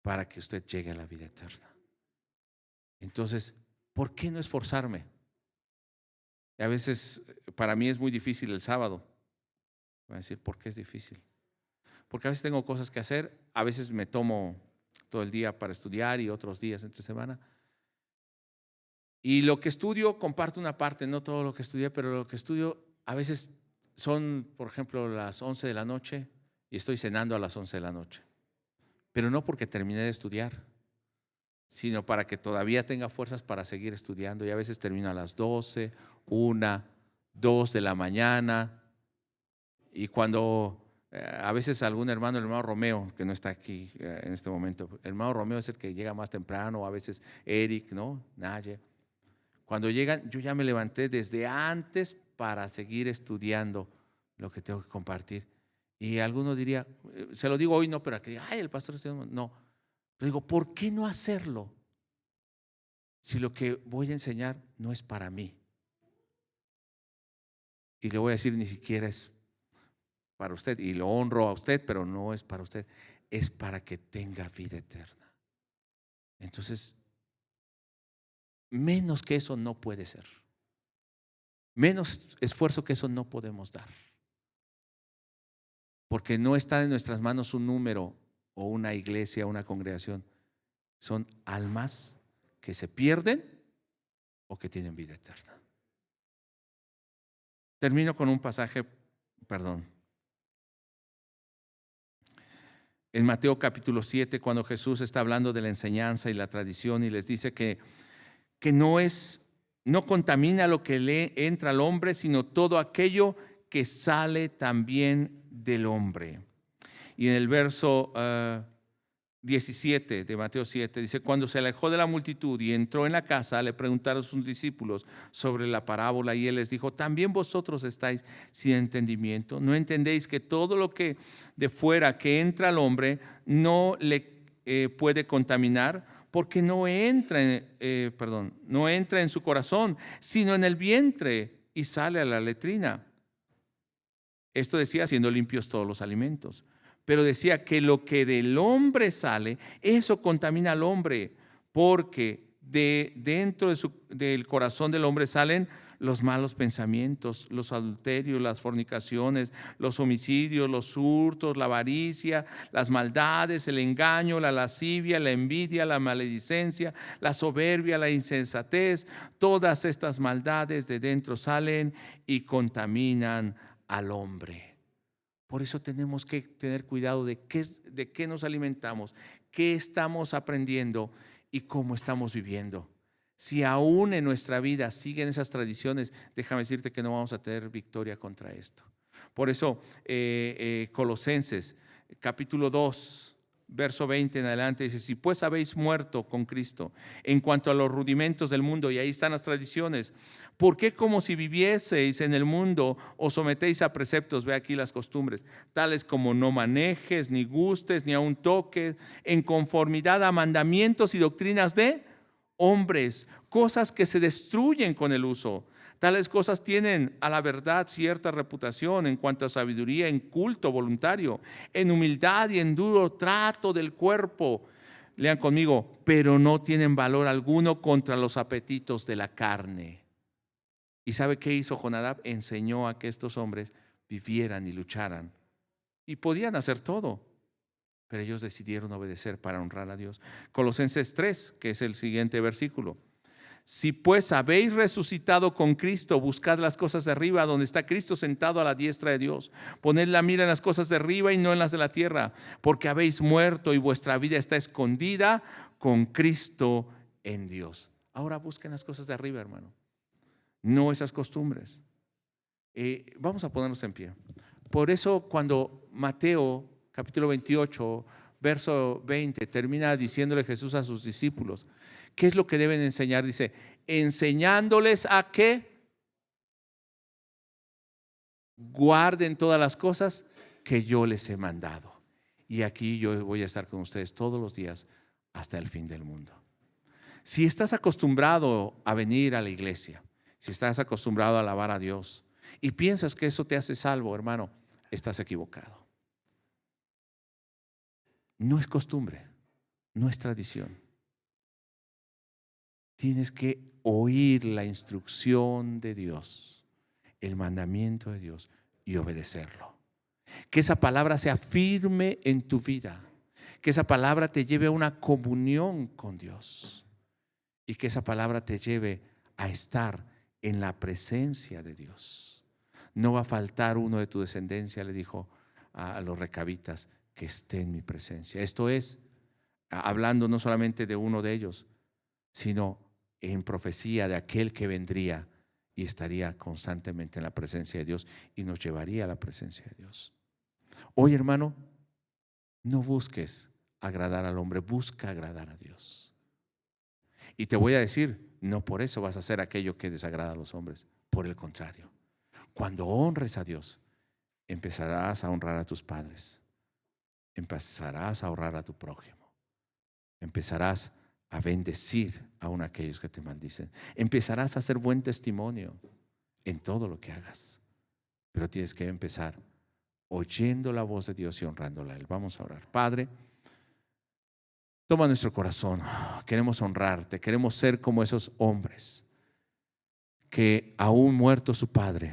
para que usted llegue a la vida eterna. Entonces, ¿por qué no esforzarme? Y a veces para mí es muy difícil el sábado. Voy a decir: ¿por qué es difícil? Porque a veces tengo cosas que hacer, a veces me tomo todo el día para estudiar y otros días entre semana. Y lo que estudio, comparto una parte, no todo lo que estudié, pero lo que estudio a veces son, por ejemplo, las 11 de la noche y estoy cenando a las 11 de la noche. Pero no porque terminé de estudiar, sino para que todavía tenga fuerzas para seguir estudiando. Y a veces termino a las 12, 1, 2 de la mañana. Y cuando a veces algún hermano, el hermano Romeo, que no está aquí en este momento, el hermano Romeo es el que llega más temprano, a veces Eric, ¿no? Naye. Cuando llegan, yo ya me levanté desde antes para seguir estudiando lo que tengo que compartir. Y alguno diría, se lo digo hoy, no, pero aquí, ay, el pastor está... No, pero digo, ¿por qué no hacerlo? Si lo que voy a enseñar no es para mí. Y le voy a decir, ni siquiera es para usted, y lo honro a usted, pero no es para usted, es para que tenga vida eterna. Entonces, menos que eso no puede ser. Menos esfuerzo que eso no podemos dar. porque no está en nuestras manos un número o una iglesia, una congregación. Son almas que se pierden o que tienen vida eterna. Termino con un pasaje, en Mateo capítulo 7, cuando Jesús está hablando de la enseñanza y la tradición y les dice que no contamina lo que le entra al hombre, sino todo aquello que sale también del hombre. Y en el verso 17 de Mateo 7 dice: cuando se alejó de la multitud y entró en la casa, le preguntaron a sus discípulos sobre la parábola, y él les dijo: ¿también vosotros estáis sin entendimiento? ¿No entendéis que todo lo que de fuera que entra al hombre no le puede contaminar? Porque no entra en su corazón, sino en el vientre, y sale a la letrina. Esto decía siendo limpios todos los alimentos. Pero decía que lo que del hombre sale, eso contamina al hombre, porque dentro del corazón del hombre salen los malos pensamientos, los adulterios, las fornicaciones, los homicidios, los hurtos, la avaricia, las maldades, el engaño, la lascivia, la envidia, la maledicencia, la soberbia, la insensatez. Todas estas maldades de dentro salen y contaminan al hombre. Por eso tenemos que tener cuidado de qué nos alimentamos, qué estamos aprendiendo y cómo estamos viviendo. Si aún en nuestra vida siguen esas tradiciones, déjame decirte que no vamos a tener victoria contra esto. Por eso Colosenses capítulo 2, verso 20 en adelante dice: si pues habéis muerto con Cristo en cuanto a los rudimentos del mundo, y ahí están las tradiciones, ¿por qué como si vivieseis en el mundo os sometéis a preceptos? Ve aquí las costumbres, tales como no manejes, ni gustes, ni aun toques, en conformidad a mandamientos y doctrinas de hombres, cosas que se destruyen con el uso. Tales cosas tienen a la verdad cierta reputación en cuanto a sabiduría, en culto voluntario, en humildad y en duro trato del cuerpo. Lean conmigo: pero no tienen valor alguno contra los apetitos de la carne. ¿Y sabe qué hizo Jonadab? Enseñó a que estos hombres vivieran y lucharan. Y podían hacer todo, pero ellos decidieron obedecer para honrar a Dios. Colosenses 3, que es el siguiente versículo: si pues habéis resucitado con Cristo, buscad las cosas de arriba, donde está Cristo sentado a la diestra de Dios. Poned la mira en las cosas de arriba y no en las de la tierra, porque habéis muerto y vuestra vida está escondida con Cristo en Dios. Ahora busquen las cosas de arriba, hermano, no esas costumbres. Vamos a ponernos en pie. Por eso cuando Mateo capítulo 28 verso 20 termina diciéndole Jesús a sus discípulos ¿qué es lo que deben enseñar? Dice: enseñándoles a que guarden todas las cosas que yo les he mandado. Y aquí yo voy a estar con ustedes todos los días hasta el fin del mundo. Si estás acostumbrado a venir a la iglesia, si estás acostumbrado a alabar a Dios y piensas que eso te hace salvo, hermano, estás equivocado. No es costumbre, no es tradición. Tienes que oír la instrucción de Dios, el mandamiento de Dios, y obedecerlo. Que esa palabra sea firme en tu vida, que esa palabra te lleve a una comunión con Dios y que esa palabra te lleve a estar en la presencia de Dios. No va a faltar uno de tu descendencia, le dijo a los recabitas, que esté en mi presencia. Esto es, hablando no solamente de uno de ellos, sino en profecía de aquel que vendría y estaría constantemente en la presencia de Dios y nos llevaría a la presencia de Dios. Hoy, hermano, no busques agradar al hombre, busca agradar a Dios. Y te voy a decir, no por eso vas a hacer aquello que desagrada a los hombres. Por el contrario, cuando honres a Dios, empezarás a honrar a tus padres, empezarás a honrar a tu prójimo, empezarás a bendecir aún a aquellos que te maldicen, empezarás a hacer buen testimonio en todo lo que hagas. Pero tienes que empezar oyendo la voz de Dios y honrándola a Él. Vamos a orar. Padre, toma nuestro corazón. Queremos honrarte, queremos ser como esos hombres que aún muerto su padre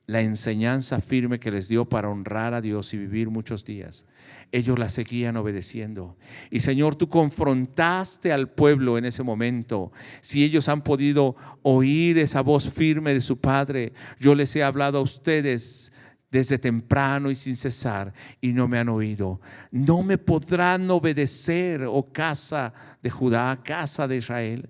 la enseñanza firme que les dio para honrar a Dios y vivir muchos días. Ellos la seguían obedeciendo. Y Señor, tú confrontaste al pueblo en ese momento. Si ellos han podido oír esa voz firme de su Padre, yo les he hablado a ustedes desde temprano y sin cesar, y no me han oído. No me podrán obedecer, oh casa de Judá, casa de Israel.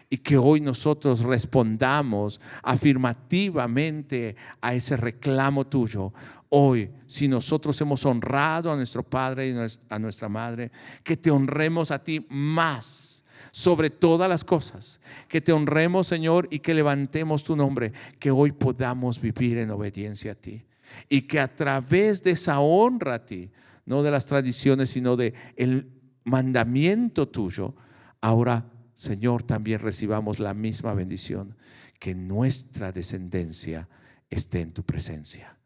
Y que hoy nosotros respondamos afirmativamente a ese reclamo tuyo. Hoy, si nosotros hemos honrado a nuestro padre y a nuestra madre, que te honremos a ti más sobre todas las cosas. Que te honremos, Señor, y que levantemos tu nombre. Que hoy podamos vivir en obediencia a ti. Y que a través de esa honra a ti, no de las tradiciones, sino de el mandamiento tuyo, ahora, Señor, también recibamos la misma bendición, que nuestra descendencia esté en tu presencia,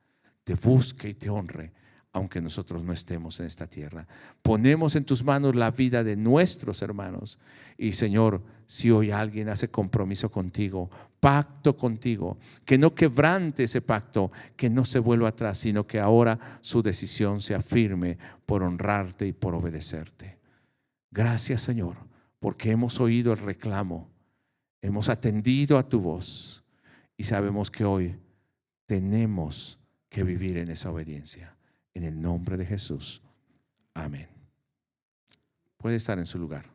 te busque y te honre, aunque nosotros no estemos en esta tierra. Ponemos en tus manos la vida de nuestros hermanos. Y Señor, si hoy alguien hace compromiso contigo, pacto contigo, que no quebrante ese pacto, que no se vuelva atrás, sino que ahora su decisión sea firme por honrarte y por obedecerte. Gracias, Señor, porque hemos oído el reclamo, hemos atendido a tu voz y sabemos que hoy tenemos que vivir en esa obediencia. En el nombre de Jesús. Amén. Puede estar en su lugar.